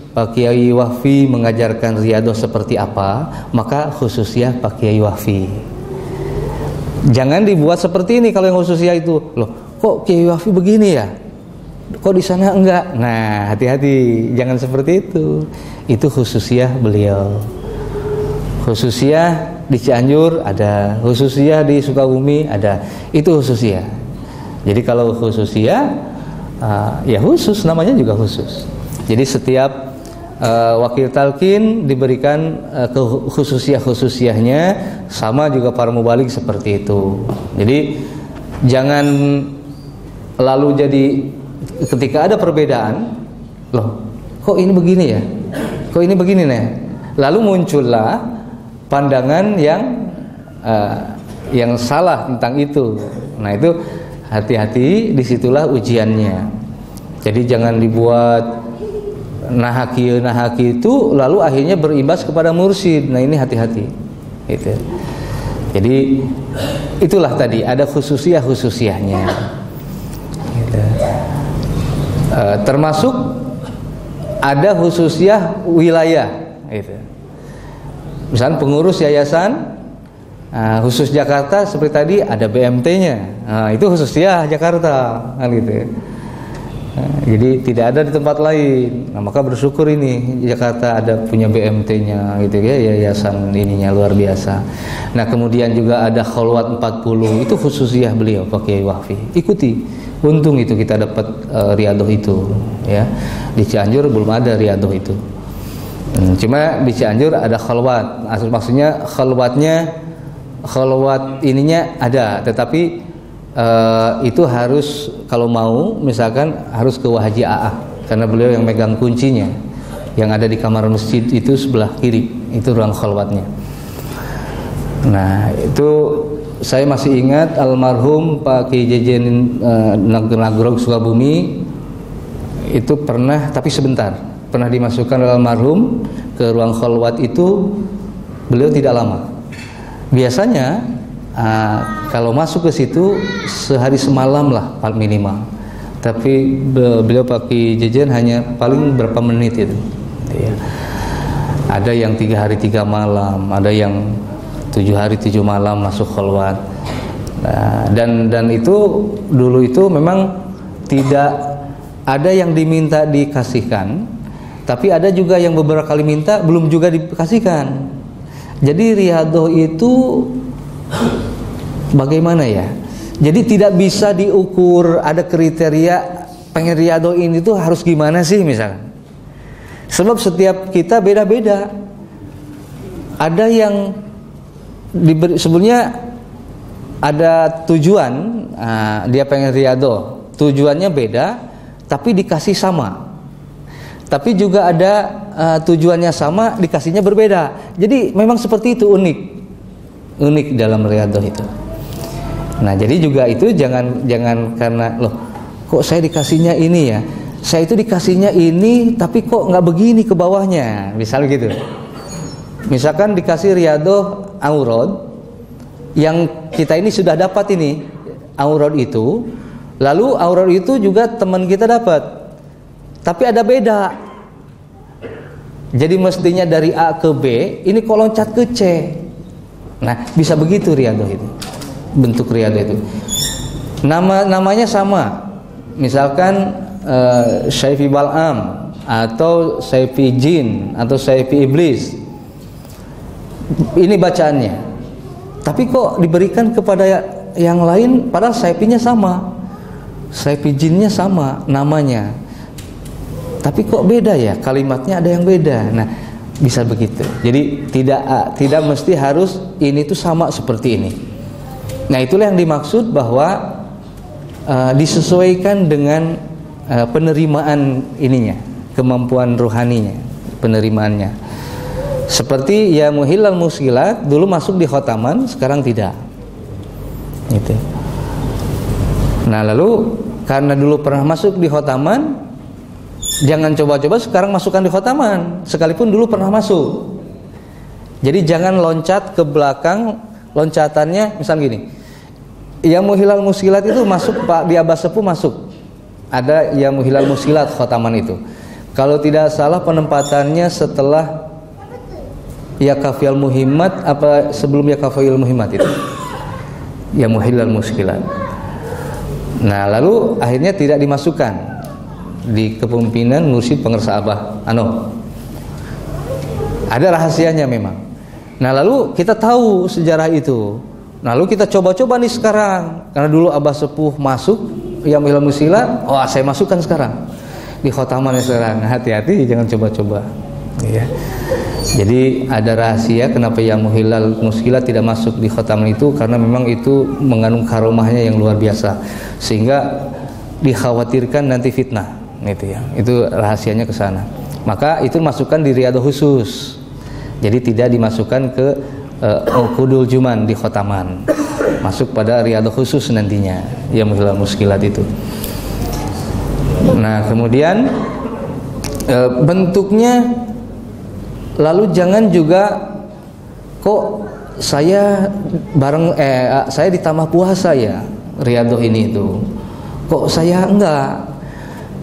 Pak Kiai Wahfi mengajarkan riyadhah seperti apa, maka khususiyah Pak Kiai Wahfi. Jangan dibuat seperti ini kalau yang khususiyah itu. Loh, kok Kiai Wahfi begini ya? Kok di sana enggak? Nah, hati-hati, jangan seperti itu. Itu khususiyah beliau. Khususiyah di Cianjur ada, khususiyah di Sukabumi ada. Itu khususiyah. Jadi kalau khususiyah ya khusus, namanya juga khusus. Jadi setiap wakil talqin diberikan khususiyah-khususiyahnya, sama juga para mubalik seperti itu. Jadi jangan lalu jadi ketika ada perbedaan, loh kok ini begini ya, kok ini begini nih, lalu muncullah pandangan yang salah tentang itu. Nah itu hati-hati, disitulah ujiannya. Jadi jangan dibuat nahaki itu lalu akhirnya berimbas kepada mursyid. Nah ini hati-hati gitu. Jadi itulah tadi ada khususiyahnya gitu. Termasuk ada khususiyah wilayah gitu. Misalnya pengurus yayasan khusus Jakarta seperti tadi ada BMT-nya. Nah, itu khususiyah Jakarta kan gitu ya. Jadi tidak ada di tempat lain. Nah, maka bersyukur ini Jakarta ada punya BMT-nya gitu ya, yayasan ininya luar biasa. Nah, kemudian juga ada Khalwat 40, itu khususiyah beliau Pak Kiai Wahfi. Ikuti. Untung itu kita dapat riyadhah itu ya. Di Cianjur belum ada riyadhah itu. Cuma di Cianjur ada khalwat. Maksudnya khalwat ininya ada, tetapi itu harus kalau mau misalkan harus ke Wahaji AA karena beliau yang megang kuncinya, yang ada di kamar masjid itu sebelah kiri, itu ruang khalwatnya. Nah itu saya masih ingat almarhum Pak Kiai Jejen Nagrog Sukabumi itu pernah, tapi sebentar, pernah dimasukkan almarhum ke ruang khalwat itu, beliau tidak lama. Biasanya kalau masuk ke situ sehari semalam lah paling minimal. Tapi beliau pakai jajan hanya paling berapa menit itu. Ya. Ada yang 3 hari 3 malam, ada yang 7 hari 7 malam masuk khalwat. Nah, dan itu dulu itu memang tidak ada yang diminta dikasihkan, tapi ada juga yang beberapa kali minta belum juga dikasihkan. Jadi riyadhah itu bagaimana ya? Jadi tidak bisa diukur, ada kriteria pengen riyadhah ini tuh harus gimana sih misalkan. Sebab setiap kita beda-beda. Ada yang sebenarnya ada tujuan, dia pengen riyadhah, tujuannya beda, tapi dikasih sama. Tapi juga ada tujuannya sama, dikasihnya berbeda. Jadi memang seperti itu, unik dalam riyadhah itu. Nah jadi juga itu jangan karena loh kok saya dikasihnya ini ya, saya itu dikasihnya ini tapi kok nggak begini ke bawahnya, misal gitu. Misalkan dikasih riyadhah aurad, yang kita ini sudah dapat ini aurad itu, lalu aurad itu juga teman kita dapat, tapi ada beda. Jadi mestinya dari A ke B, ini kok loncat ke C. Nah bisa begitu riyadhah itu, bentuk riyadhah itu. Namanya sama, misalkan Syaifi Bal'am atau Syaifi Jin atau Syaifi Iblis, ini bacaannya, tapi kok diberikan kepada yang lain padahal Saipinya sama, Saipi jinnya sama namanya, tapi kok beda ya, kalimatnya ada yang beda. Nah, bisa begitu. Jadi tidak mesti harus ini tuh sama seperti ini. Nah, itulah yang dimaksud bahwa disesuaikan dengan penerimaan ininya, kemampuan rohaninya, penerimaannya. Seperti ya muhilal muskilat dulu masuk di khotaman, sekarang tidak. Gitu. Nah, lalu karena dulu pernah masuk di khotaman, jangan coba-coba sekarang masukkan di khotaman, sekalipun dulu pernah masuk. Jadi jangan loncat ke belakang, loncatannya misal gini. Ya muhilal muskilat itu masuk Pak di Abas Sepuh masuk. Ada ya muhilal muskilat khotaman itu. Kalau tidak salah penempatannya setelah ya kafiyal muhimmat apa sebelum ya kafiyal muhimmat itu. Ya muhilal muskilat. Nah, lalu akhirnya tidak dimasukkan di kepemimpinan mursyid pengersa Abah Ano. Ada rahasianya memang. Nah, lalu kita tahu sejarah itu. Lalu kita coba-coba nih sekarang, karena dulu Abah Sepuh masuk yang ilmu muskilat, wah saya masukkan sekarang di khotaman sekarang. Hati-hati jangan coba-coba. Ya. Jadi ada rahasia kenapa yang muhilal muskilat tidak masuk di khotaman itu, karena memang itu mengandung karomahnya yang luar biasa, sehingga dikhawatirkan nanti fitnah. Gitu ya. Itu rahasianya ke sana. Maka itu masukkan di riyadhah khusus. Jadi tidak dimasukkan ke Qudul Juman di khotaman, masuk pada riyadhah khusus nantinya ya muhilal muskilat itu. Nah, kemudian bentuknya, lalu jangan juga kok saya bareng saya ditambah puasa ya riyadhah ini itu, kok saya enggak,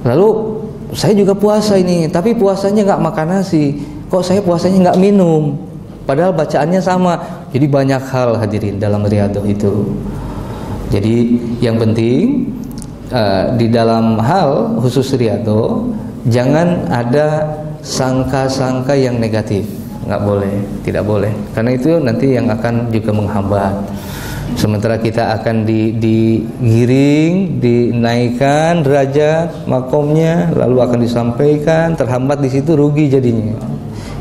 lalu saya juga puasa ini tapi puasanya enggak makan nasi, kok saya puasanya enggak minum, padahal bacaannya sama. Jadi banyak hal hadirin dalam riyadhah itu. Jadi yang penting di dalam hal khusus riyadhah jangan ada sangka-sangka yang negatif. Nggak boleh, tidak boleh. Karena itu nanti yang akan juga menghambat. Sementara kita akan digiring, dinaikkan derajat makomnya, lalu akan disampaikan, terhambat di situ, rugi jadinya.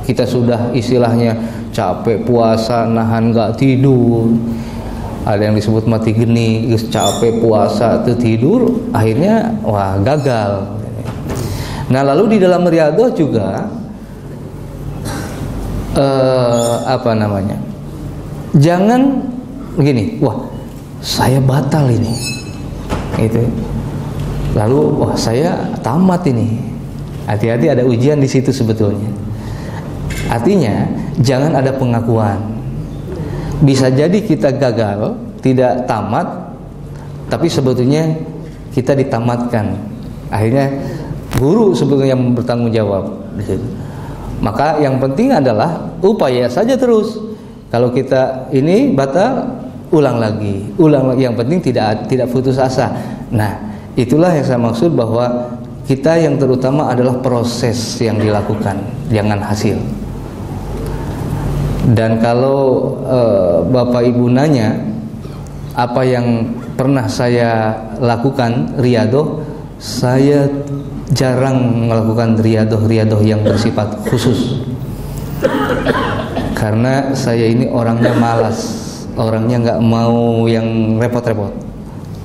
Kita sudah istilahnya capek puasa, nahan gak tidur, ada yang disebut mati geni, capek puasa tidur, akhirnya wah gagal. Nah, lalu di dalam riyadhah juga jangan begini, wah saya batal ini, gitu. Lalu wah saya tamat ini. Hati-hati, ada ujian di situ sebetulnya. Artinya jangan ada pengakuan. Bisa jadi kita gagal, tidak tamat, tapi sebetulnya kita ditamatkan. Akhirnya guru sebetulnya yang bertanggung jawab. Maka yang penting adalah upaya saja terus. Kalau kita ini batal, ulang lagi. Yang penting tidak putus asa. Nah, itulah yang saya maksud bahwa kita yang terutama adalah proses yang dilakukan, jangan hasil. Dan kalau Bapak Ibu nanya apa yang pernah saya lakukan riyadhah, saya jarang melakukan riyadhah yang bersifat khusus. Karena saya ini orangnya malas, orangnya nggak mau yang repot-repot,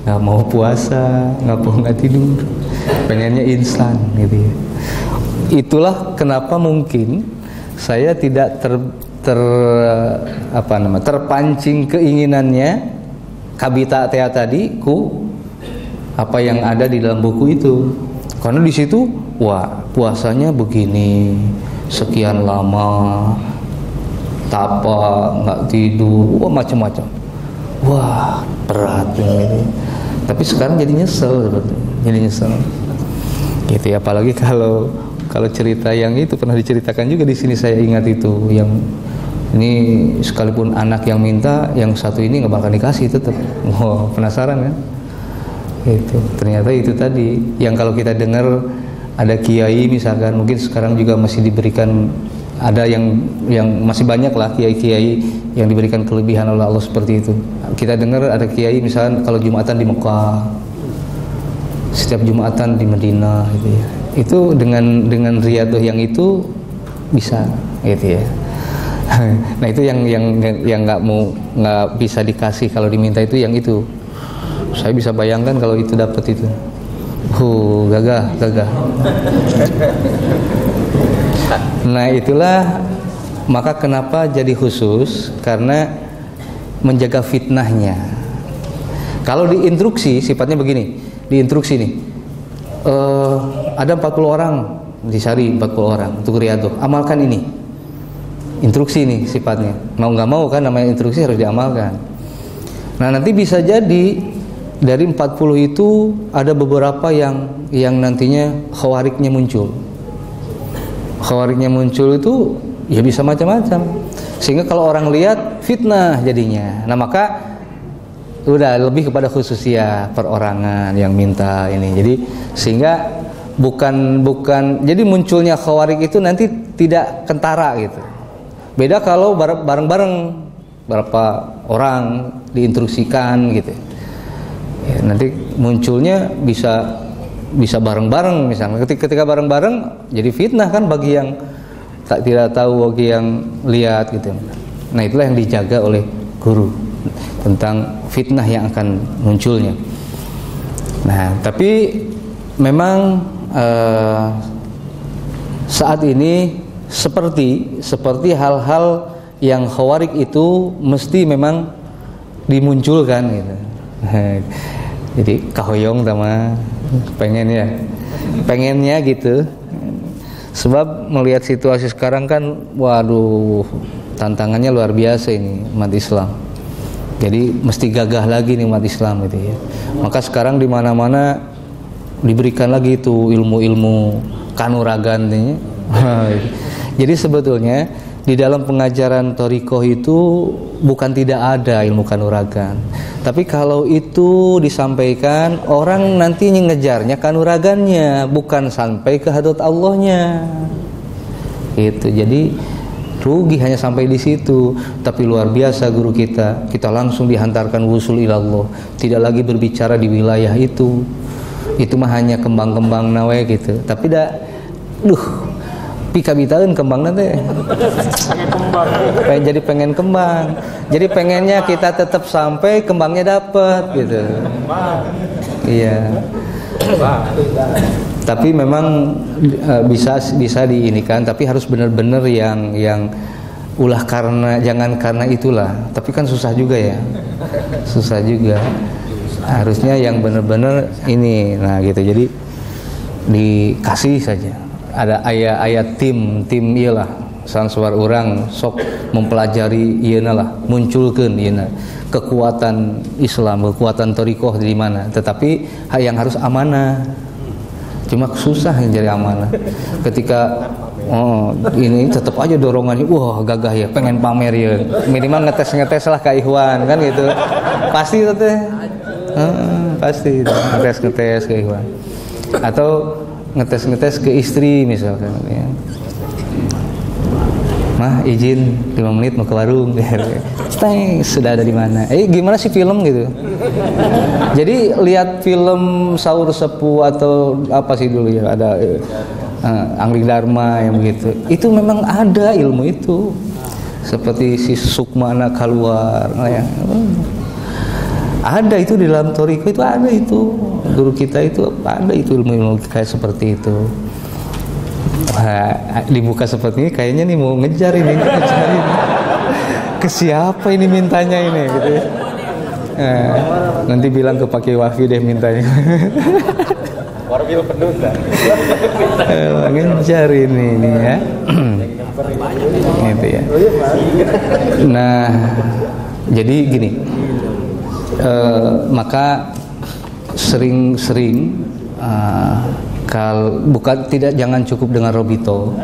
nggak mau puasa, nggak tidur, pengennya instan gitu ya. Itulah kenapa mungkin saya tidak terpancing keinginannya kabita tea tadi apa yang ada di dalam buku itu, karena di situ wah puasanya begini sekian lama, tapa nggak tidur, wah macam-macam, wah berat ini. Tapi sekarang jadi nyesel gitu ya. Apalagi kalau cerita yang itu pernah diceritakan juga di sini, saya ingat itu, yang ini sekalipun anak yang minta, yang satu ini nggak bakal dikasih tetap. Wah, penasaran kan? Itu ternyata itu tadi yang kalau kita dengar ada kiai misalkan, mungkin sekarang juga masih diberikan ada yang masih banyak lah kiai-kiai yang diberikan kelebihan oleh Allah seperti itu. Kita dengar ada kiai misalnya kalau Jumatan di Mekah, setiap Jumatan di Madinah gitu ya. Itu dengan riyadhah yang itu bisa gitu ya. Nah itu yang nggak bisa dikasih kalau diminta itu yang itu. Saya bisa bayangkan kalau itu dapat itu. Gagah. Nah itulah maka kenapa jadi khusus, karena menjaga fitnahnya. Kalau diinstruksi sifatnya begini, diinstruksi nih ada 40 orang, disari 40 orang untuk riyadhah, amalkan ini. Instruksi nih sifatnya, mau nggak mau kan namanya instruksi harus diamalkan. Nah nanti bisa jadi dari 40 itu ada beberapa yang nantinya khawariknya muncul. Khawariknya muncul itu ya bisa macam-macam, sehingga kalau orang lihat fitnah jadinya. Nah maka udah lebih kepada khususiyah perorangan yang minta ini. Jadi sehingga bukan jadi munculnya khawarik itu nanti tidak kentara gitu. Beda kalau bareng-bareng berapa orang diinstruksikan gitu. Ya, nanti munculnya bisa bareng-bareng misalnya. Ketika bareng-bareng jadi fitnah kan bagi yang tidak tahu, bagi yang lihat gitu. Nah itulah yang dijaga oleh guru tentang fitnah yang akan munculnya. Nah tapi memang saat ini seperti hal-hal yang khawarik itu mesti memang dimunculkan gitu. Jadi kahoyong sama pengennya gitu. Sebab melihat situasi sekarang kan, waduh, tantangannya luar biasa ini umat Islam. Jadi mesti gagah lagi nih umat Islam gitu ya. Maka sekarang di mana-mana diberikan lagi itu ilmu-ilmu kanuragan nih. Jadi sebetulnya di dalam pengajaran thariqah itu bukan tidak ada ilmu kanuragan, tapi kalau itu disampaikan orang nantinya ngejarnya kanuragannya, bukan sampai ke hadrat Allahnya. Itu jadi rugi hanya sampai di situ. Tapi luar biasa guru kita langsung dihantarkan wusul ilallah, tidak lagi berbicara di wilayah itu mah hanya kembang-kembang nawe gitu. Tapi dah, pika bitaeun kembang nanti. Pengen kembang. Jadi pengennya kita tetap sampai kembangnya dapat gitu. Iya. Tapi memang bisa diinikan, tapi harus benar-benar yang ulah jangan karena itulah. Tapi kan susah juga ya. Susah juga. Harusnya yang benar-benar ini. Nah gitu. Jadi dikasih saja. Ada ayat tim iyalah sansuar orang sok mempelajari iyeuna lah, munculkeun iyeuna kekuatan Islam, kekuatan thariqah di mana. Tetapi yang harus amanah. Cuma susah yang jadi amanah. Ketika ini tetap aja dorongannya, wah gagah ya, pengen pamer ya. Minimal ngetes lah ke ikhwan kan gitu. Pasti teh. Pasti ngetes ke ikhwan. Atau ngetes ke istri misalkan ya. Mah izin 5 menit mau ke warung. Sudah ada di mana? Gimana sih film gitu. Jadi lihat film Saur Sepuh atau apa sih dulu ya, ada Angling Dharma yang begitu. Itu memang ada ilmu itu. Seperti si Sukmana keluar ya. Ada itu di dalam thariqah itu, ada itu. Guru kita itu ada itu ilmu kayak seperti itu. Wah, dibuka seperti ini kayaknya nih mau ngejar ini. Ke siapa ini mintanya ini gitu ya. Nanti bilang ke Pak Kiai Wafi deh mintanya. Warbil penduta. Ngejar ini ya. Gitu ya. Nah, jadi gini. Maka sering-sering jangan cukup dengan robito,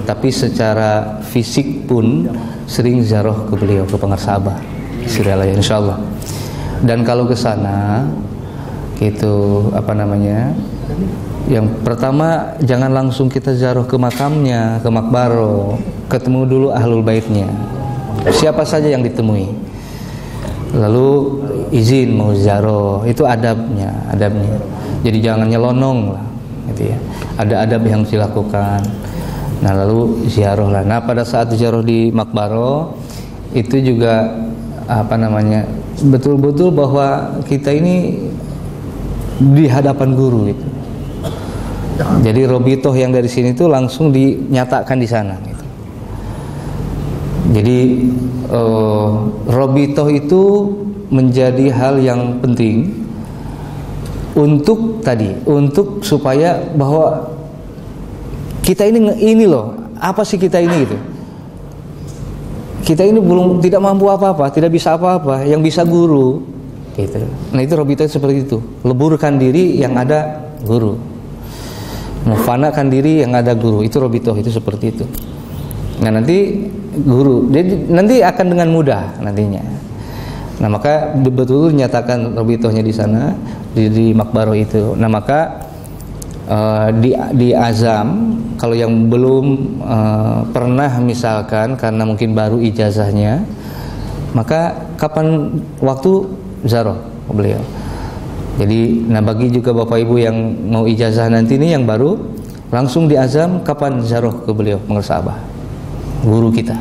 tapi secara fisik pun sering ziarah ke beliau, ke Pengar Sabah, insyaallah. Dan kalau ke sana gitu, apa namanya, yang pertama jangan langsung kita ziarah ke makamnya, ke makbaro, ketemu dulu ahlul baitnya, siapa saja yang ditemui, lalu izin mau ziarah, itu adabnya. Jadi jangan nyelonong lah, gitu ya. Ada adab yang dilakukan. Nah lalu ziarah lah. Nah pada saat ziarah di makbaro itu juga apa namanya, betul-betul bahwa kita ini di hadapan guru gitu. Jadi robitoh yang dari sini itu langsung dinyatakan di sana gitu. Jadi robitoh itu menjadi hal yang penting untuk supaya bahwa kita ini loh, apa sih kita ini gitu. Kita ini belum, tidak mampu apa-apa, tidak bisa apa-apa, yang bisa guru gitu. Nah itu robitoh seperti itu, leburkan diri yang ada guru, mufanakan diri yang ada guru, itu robitoh itu seperti itu. Nah nanti guru, nanti akan dengan mudah nantinya. Nah maka betul-betul nyatakan robitohnya di sana, di makbaro itu. Nah maka di azam, kalau yang belum pernah misalkan karena mungkin baru ijazahnya, maka kapan waktu ziarah beliau. Jadi nah bagi juga Bapak Ibu yang mau ijazah nanti ini yang baru, langsung di azam kapan ziarah ke beliau Pengurus Abah, guru kita,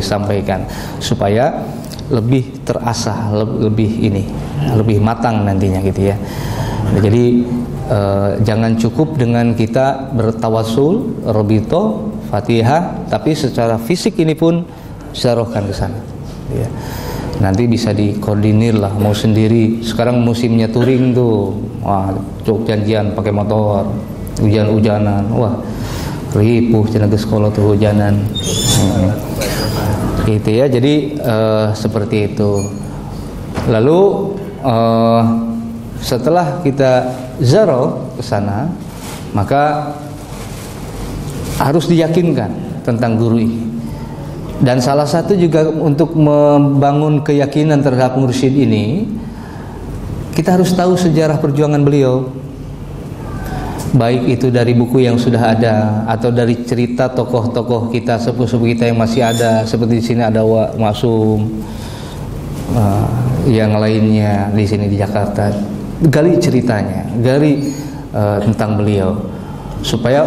sampaikan supaya lebih terasah, lebih matang nantinya gitu ya. Nah, jadi jangan cukup dengan kita bertawasul, robito, fatihah, tapi secara fisik ini pun ziarahkan ke sana. Ya. Nanti bisa dikoordinir lah, mau sendiri. Sekarang musimnya touring tuh, wah, janjian pakai motor, hujan-hujanan, wah, ripuh tenaga sekolah tuh hujanan. Gitu ya. Jadi seperti itu. Lalu setelah kita ziarah ke sana, maka harus diyakinkan tentang guru ini. Dan salah satu juga untuk membangun keyakinan terhadap mursyid ini, kita harus tahu sejarah perjuangan beliau. Baik itu dari buku yang sudah ada atau dari cerita tokoh-tokoh kita, sepuh-sepuh kita yang masih ada, seperti di sini ada Wak Masum, yang lainnya di sini di Jakarta. Gali ceritanya, tentang beliau, supaya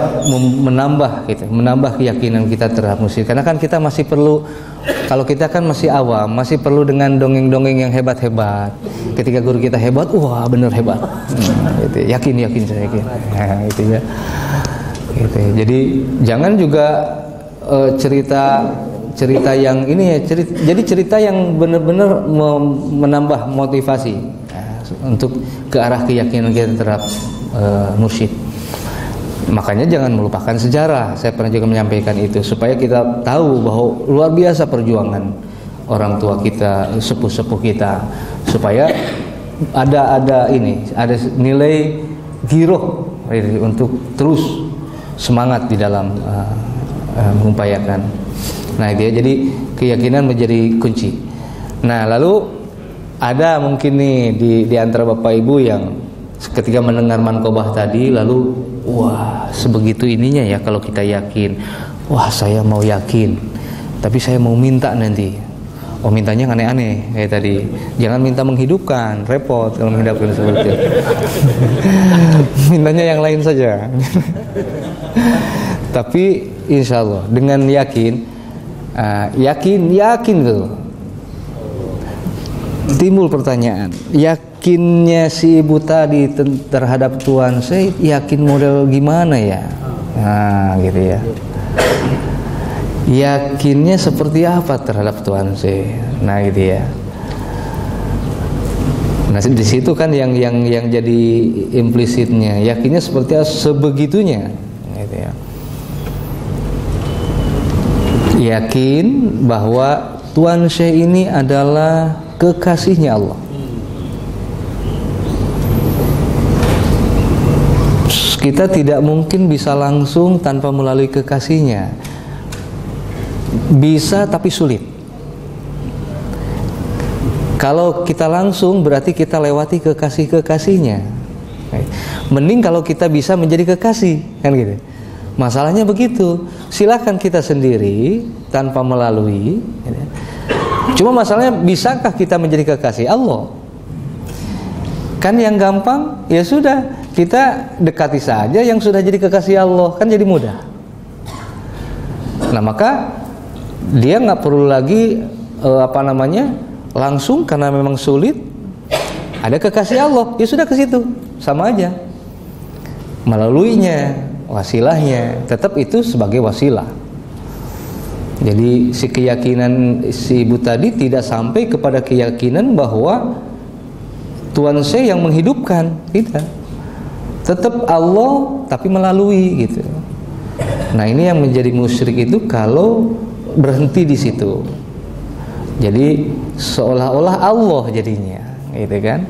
menambah keyakinan kita terhadap musik. Karena kan kita masih perlu, kalau kita kan masih awam, masih perlu dengan dongeng-dongeng yang hebat-hebat. Ketika guru kita hebat, wah bener hebat, gitu. Yakin saya yakin. Nah, itu ya. Gitu. Jadi jangan juga cerita yang ini ya, jadi cerita yang benar-benar menambah motivasi untuk ke arah keyakinan kita terhadap mursyid. Makanya jangan melupakan sejarah. Saya pernah juga menyampaikan itu supaya kita tahu bahwa luar biasa perjuangan orang tua kita, sepuh-sepuh kita, supaya ada nilai giroh untuk terus semangat di dalam mengupayakan. Nah itu ya, jadi keyakinan menjadi kunci. Nah lalu ada mungkin nih di antara Bapak Ibu yang ketika mendengar manqobah tadi, lalu wah sebegitu ininya ya kalau kita yakin. Wah saya mau yakin, tapi saya mau minta nanti. Oh mintanya aneh-aneh kayak tadi. Jangan minta menghidupkan, repot kalau menghidupkan seperti itu. Mintanya yang lain saja. Tapi insya Allah dengan yakin tuh. Timbul pertanyaan, yakinnya si ibu tadi terhadap Tuhan saya yakin model gimana ya? Nah gitu ya. Yakinnya seperti apa terhadap Tuhan saya? Nah gitu ya. Nah di situ kan yang jadi implisitnya, yakinnya seperti apa sebegitunya, gitu ya. Yakin bahwa Tuhan saya ini adalah kekasihnya Allah. Kita tidak mungkin bisa langsung tanpa melalui kekasihnya. Bisa tapi sulit. Kalau kita langsung berarti kita lewati kekasih-kekasihnya. Mending kalau kita bisa menjadi kekasih, kan gitu. Masalahnya begitu. Silakan kita sendiri tanpa melalui. Cuma masalahnya, bisakah kita menjadi kekasih Allah? Kan yang gampang, ya sudah, kita dekati saja yang sudah jadi kekasih Allah, kan jadi mudah. Nah, maka dia nggak perlu lagi langsung, karena memang sulit. Ada kekasih Allah, ya sudah ke situ, sama aja. Melaluinya, wasilahnya, tetap itu sebagai wasilah. Jadi si keyakinan si ibu tadi tidak sampai kepada keyakinan bahwa Tuhan saya yang menghidupkan, tidak. Tetap Allah tapi melalui gitu. Nah, ini yang menjadi musyrik itu kalau berhenti di situ. Jadi seolah-olah Allah jadinya, gitu kan?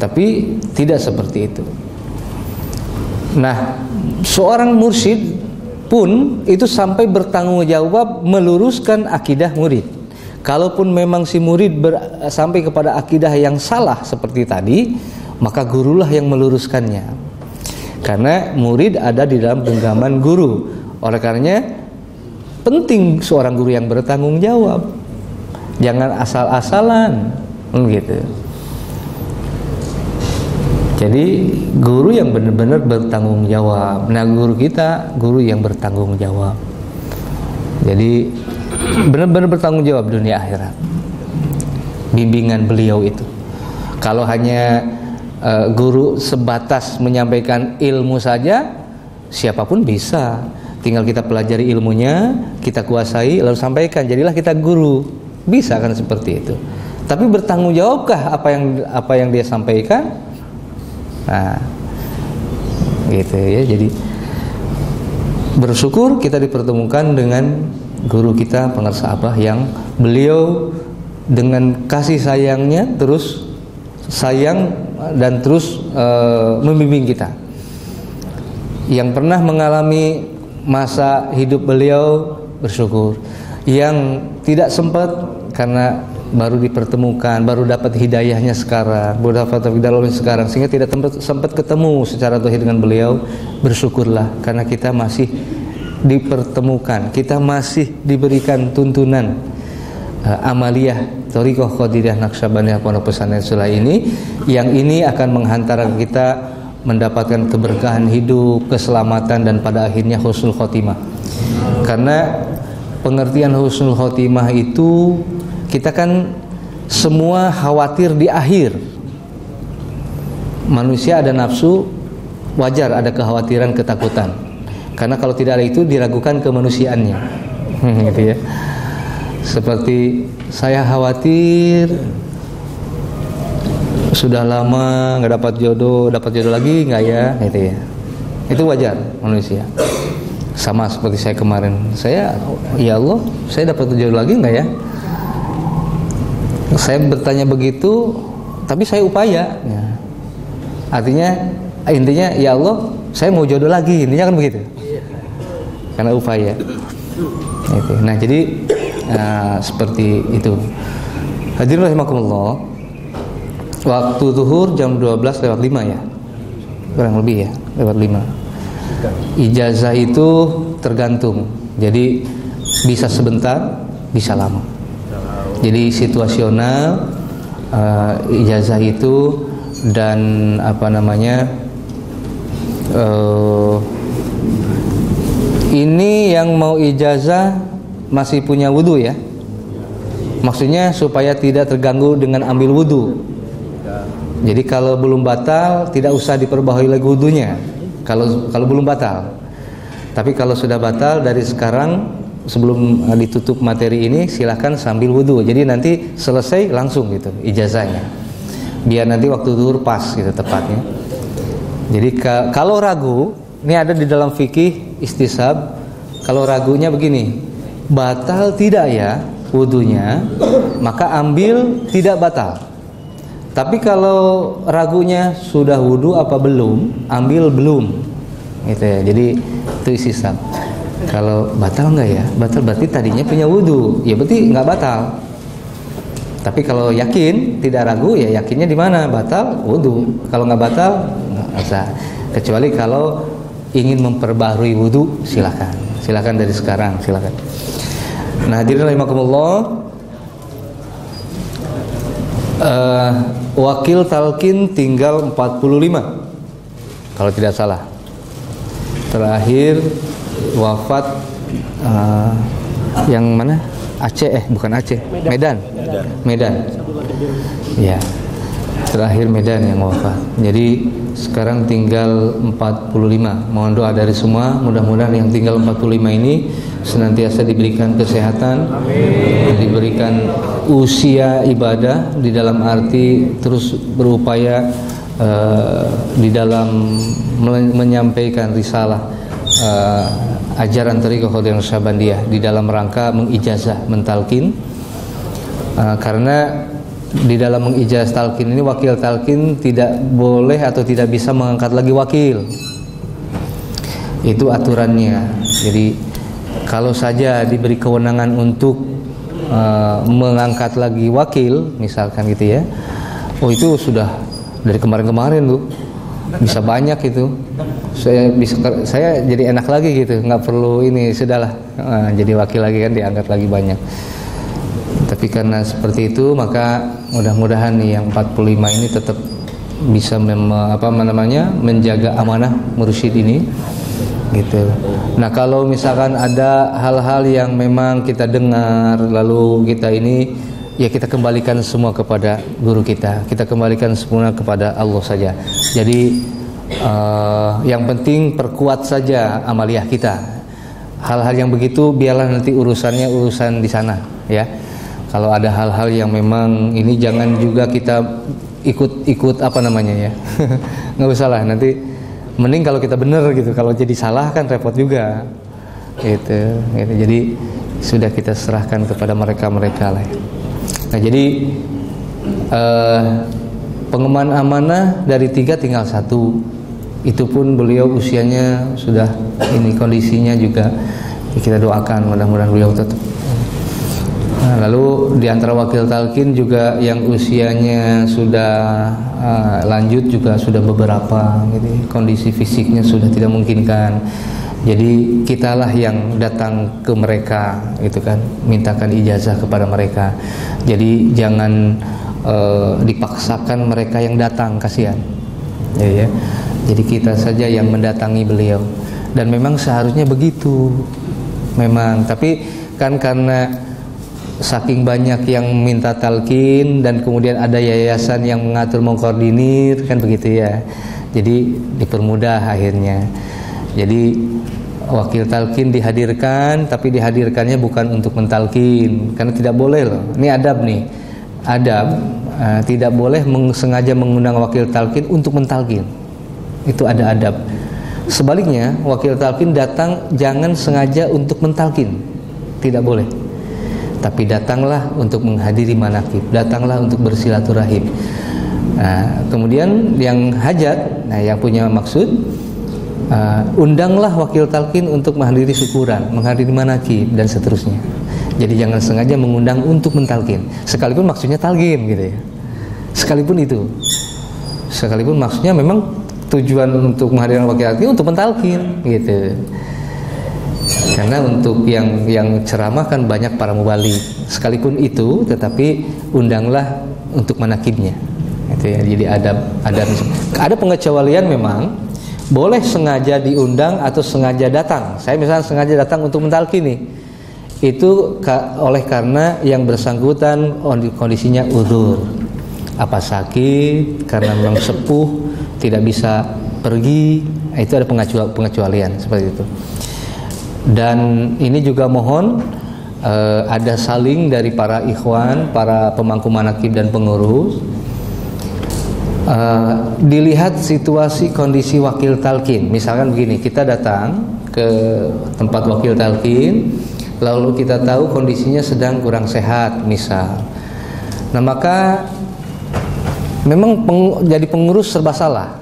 Tapi tidak seperti itu. Nah, seorang mursyid pun itu sampai bertanggung jawab meluruskan akidah murid. Kalaupun memang si murid sampai kepada akidah yang salah seperti tadi, maka gurulah yang meluruskannya. Karena murid ada di dalam genggaman guru. Oleh karenanya penting seorang guru yang bertanggung jawab. Jangan asal-asalan, gitu. Jadi guru yang benar-benar bertanggung jawab. Nah, guru kita guru yang bertanggung jawab. Jadi benar-benar bertanggung jawab dunia akhirat. Bimbingan beliau itu. Kalau hanya guru sebatas menyampaikan ilmu saja, siapapun bisa. Tinggal kita pelajari ilmunya, kita kuasai, lalu sampaikan. Jadilah kita guru. Bisa kan seperti itu. Tapi bertanggung jawabkah apa yang dia sampaikan? Nah, gitu ya. Jadi bersyukur kita dipertemukan dengan guru kita pengarsa Abah yang beliau dengan kasih sayangnya terus sayang dan terus membimbing kita. Yang pernah mengalami masa hidup beliau bersyukur. Yang tidak sempat karena baru dipertemukan, baru dapat hidayahnya sekarang, baru dapat hidayahnya sekarang, sehingga tidak sempat ketemu secara tauhid dengan beliau, bersyukurlah karena kita masih dipertemukan, kita masih diberikan tuntunan amaliyah Thariqah Qadiriyah Naqsyabandiyah Pondok Pesantren Sulah ini, yang ini akan menghantar kita mendapatkan keberkahan hidup, keselamatan, dan pada akhirnya husnul khotimah. Karena pengertian husnul khotimah itu, kita kan semua khawatir di akhir. Manusia ada nafsu, wajar ada kekhawatiran, ketakutan. Karena kalau tidak ada itu diragukan kemanusiaannya. Gitu ya. Seperti saya khawatir sudah lama nggak dapat jodoh lagi nggak ya, gitu ya. Itu wajar manusia. Sama seperti saya kemarin, ya Allah, saya dapat jodoh lagi nggak ya? Saya bertanya begitu, tapi saya upaya. Ya. Artinya, intinya, ya Allah, saya mau jodoh lagi. Intinya kan begitu. Karena upaya. Gitu. Nah, jadi seperti itu. Hadirin rahimakumullah. Waktu zuhur jam 12:05 ya, kurang lebih ya, lewat 5. Ijazah itu tergantung. Jadi bisa sebentar, bisa lama. Jadi situasional ijazah itu, dan ini yang mau ijazah masih punya wudu ya. Maksudnya supaya tidak terganggu dengan ambil wudu. Jadi kalau belum batal tidak usah diperbaharui lagi wudunya. Kalau belum batal. Tapi kalau sudah batal, dari sekarang sebelum ditutup materi ini silahkan sambil wudu. Jadi nanti selesai langsung gitu ijazahnya. Biar nanti waktu zuhur pas gitu tepatnya. Jadi kalau ragu, ini ada di dalam fikih istisab. Kalau ragunya begini, batal tidak ya wudunya, maka ambil tidak batal. Tapi kalau ragunya sudah wudu apa belum, ambil belum, gitu ya. Jadi itu istisab. Kalau batal enggak ya? Batal berarti tadinya punya wudu, ya berarti enggak batal. Tapi kalau yakin, tidak ragu, ya yakinnya di mana? Batal wudu. Kalau nggak batal, nggak sah. Kecuali kalau ingin memperbaharui wudu, silakan dari sekarang, silakan. Nah, hadirin rahimakumullah, wakil talqin tinggal 45 kalau tidak salah. Terakhir wafat yang mana? Aceh, bukan Aceh, Medan. Ya, terakhir Medan yang wafat. Jadi sekarang tinggal 45. Mohon doa dari semua, mudah-mudahan yang tinggal 45 ini senantiasa diberikan kesehatan, diberikan usia ibadah, di dalam arti terus berupaya di dalam menyampaikan risalah ajaran Thariqah Qadiriyah Naqsyabandiyah di dalam rangka mengijazah, mentalkin. Karena di dalam mengijazah talqin ini, wakil talqin tidak boleh atau tidak bisa mengangkat lagi wakil. Itu aturannya. Jadi kalau saja diberi kewenangan untuk mengangkat lagi wakil, misalkan gitu ya, oh itu sudah dari kemarin-kemarin tuh bisa banyak itu. Saya jadi enak lagi gitu, nggak perlu ini, sudahlah jadi wakil lagi kan, diangkat lagi banyak. Tapi karena seperti itu, maka mudah-mudahan nih yang 45 ini tetap bisa menjaga amanah mursyid ini gitu. Nah, kalau misalkan ada hal-hal yang memang kita dengar lalu kita ini, ya kita kembalikan semua kepada guru kita kembalikan semua kepada Allah saja. Jadi yang penting perkuat saja amaliyah kita. Hal-hal yang begitu biarlah nanti urusan di sana ya. Kalau ada hal-hal yang memang ini, jangan juga kita ikut apa namanya ya. Nggak usah lah, nanti mending kalau kita benar gitu. Kalau jadi salah kan repot juga gitu. Jadi sudah kita serahkan kepada mereka lah. Nah, jadi pengemban amanah dari 3 tinggal 1. Itu pun beliau usianya sudah ini, kondisinya juga kita doakan mudah-mudahan beliau tetap. Nah, lalu di antara wakil talqin juga yang usianya sudah lanjut juga sudah beberapa gitu. Kondisi fisiknya sudah tidak memungkinkan. Jadi kitalah yang datang ke mereka gitu kan, mintakan ijazah kepada mereka. Jadi jangan dipaksakan mereka yang datang, kasihan. Ya. Jadi kita saja yang mendatangi beliau. Dan memang seharusnya begitu. Memang, tapi kan karena saking banyak yang minta talqin dan kemudian ada yayasan yang mengatur, mengkoordinir kan begitu ya. Jadi dipermudah akhirnya. Jadi wakil talqin dihadirkan, tapi dihadirkannya bukan untuk mentalqin, karena tidak boleh loh. Ini adab nih. Adab tidak boleh sengaja mengundang wakil talqin untuk mentalqin. Itu ada adab. Sebaliknya, wakil talqin datang jangan sengaja untuk mentalqin. Tidak boleh. Tapi datanglah untuk menghadiri manaqib, datanglah untuk bersilaturahim. Nah, kemudian yang hajat, nah yang punya maksud, undanglah wakil talqin untuk menghadiri syukuran, menghadiri manaqib dan seterusnya. Jadi jangan sengaja mengundang untuk mentalqin, sekalipun maksudnya talqin gitu ya. Sekalipun maksudnya memang tujuan untuk menghadirkan wakil talqin untuk mentalqin gitu. Karena untuk yang ceramah kan banyak para mubalik, sekalipun itu, tetapi undanglah untuk manaqibnya. Itu ya. Jadi ada pengecualian memang, boleh sengaja diundang atau sengaja datang. Saya misalnya sengaja datang untuk mentalqin nih. Itu oleh karena yang bersangkutan kondisinya udzur. Apa sakit, karena memang sepuh, tidak bisa pergi, itu ada pengecualian seperti itu. Dan ini juga mohon ada saling dari para ikhwan, para pemangku manaqib dan pengurus, dilihat situasi kondisi wakil talqin. Misalkan begini, kita datang ke tempat wakil talqin, lalu kita tahu kondisinya sedang kurang sehat misal. Nah, maka memang jadi pengurus serba salah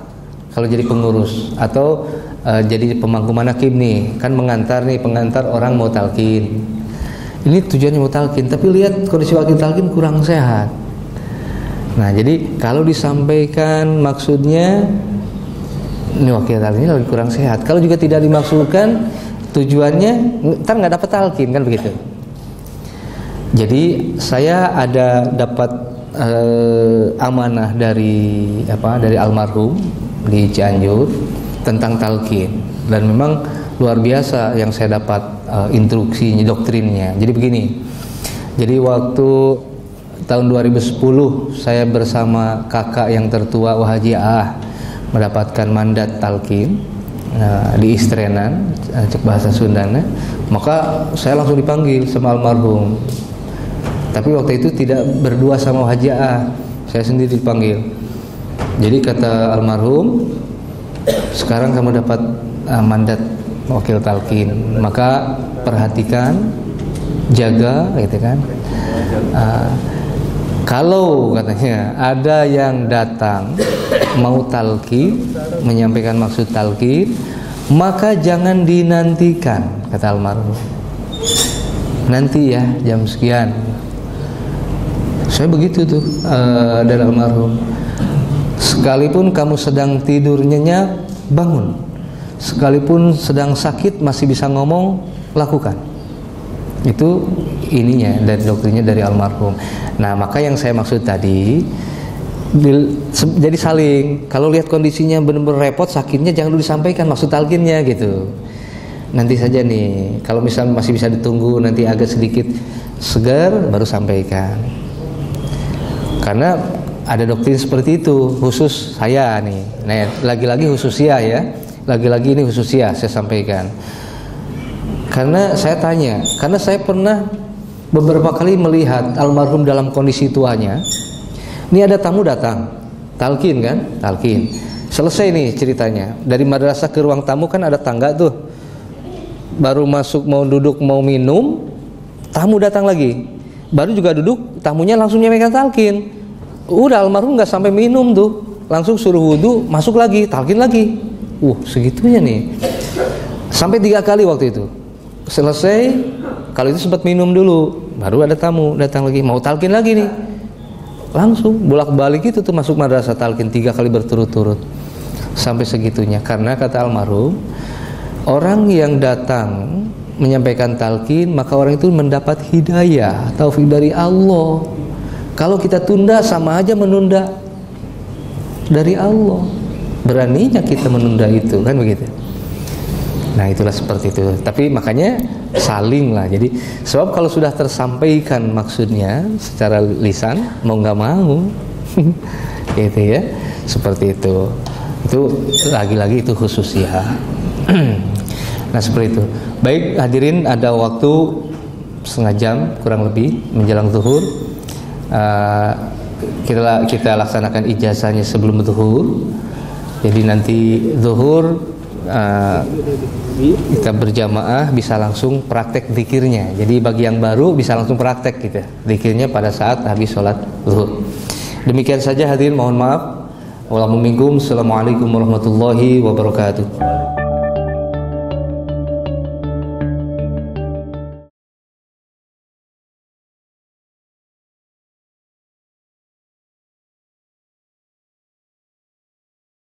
kalau jadi pengurus, atau jadi pemangku manaqib nih, kan pengantar orang mau talqin. Ini tujuannya mau talqin, tapi lihat kondisi wakil talqin kurang sehat. Nah, jadi kalau disampaikan maksudnya ini wakil talqinnya lagi kurang sehat. Kalau juga tidak dimaksudkan tujuannya, ntar nggak dapat talqin kan begitu. Jadi saya ada dapat amanah dari almarhum di Cianjur tentang talqin, dan memang luar biasa yang saya dapat instruksinya, doktrinnya. Jadi begini. Jadi waktu tahun 2010 saya bersama kakak yang tertua Wahaji mendapatkan mandat talqin di Istrenan, cek bahasa Sundana. Maka saya langsung dipanggil sama almarhum. Tapi waktu itu tidak berdua sama Wahaji saya sendiri dipanggil. Jadi kata almarhum, sekarang kamu dapat mandat wakil talqin, maka perhatikan, jaga, gitu kan. Kalau katanya ada yang datang mau talqin, menyampaikan maksud talqin, maka jangan dinantikan, kata almarhum. Nanti ya jam sekian. Saya begitu tuh dari almarhum. Sekalipun kamu sedang tidur nyenyak, bangun. Sekalipun sedang sakit masih bisa ngomong, lakukan. Itu ininya dari doktrinnya dari almarhum. Nah, maka yang saya maksud tadi, jadi saling. Kalau lihat kondisinya benar-benar repot, sakitnya jangan dulu disampaikan maksud talqinnya gitu. Nanti saja nih, kalau misalnya masih bisa ditunggu, nanti agak sedikit segar, baru sampaikan. Karena ada doktrin seperti itu, khusus saya nih. Nah, lagi-lagi khususia ya. Lagi-lagi ini khususia saya sampaikan. Karena saya tanya, karena saya pernah beberapa kali melihat almarhum dalam kondisi tuanya. Ini ada tamu datang, talqin kan, talqin. Selesai nih ceritanya. Dari madrasah ke ruang tamu kan ada tangga tuh. Baru masuk mau duduk mau minum, tamu datang lagi. Baru juga duduk, tamunya langsung nyampaikan talqin. Udah almarhum nggak sampai minum tuh, langsung suruh wudu, masuk lagi, talqin lagi. Segitunya nih. Sampai 3 kali waktu itu. Selesai, kalau itu sempat minum dulu, baru ada tamu datang lagi, mau talqin lagi nih. Langsung bolak-balik itu tuh masuk madrasah talqin 3 kali berturut-turut. Sampai segitunya, karena kata almarhum, orang yang datang menyampaikan talqin, maka orang itu mendapat hidayah, taufik dari Allah. Kalau kita tunda sama aja menunda dari Allah. Beraninya kita menunda itu, kan begitu. Nah, itulah seperti itu. Tapi makanya saling lah. Jadi sebab kalau sudah tersampaikan maksudnya secara lisan, mau nggak mau, gitu ya. Seperti itu. Itu lagi-lagi itu khusus ya. Nah, seperti itu. Baik hadirin, ada waktu setengah jam kurang lebih menjelang zuhur. Kita laksanakan ijazahnya sebelum zuhur. Jadi nanti zuhur kita berjamaah bisa langsung praktek zikirnya. Jadi bagi yang baru bisa langsung praktek gitu, zikirnya pada saat habis sholat zuhur. Demikian saja hadirin, mohon maaf. Wassalamualaikum warahmatullahi wabarakatuh.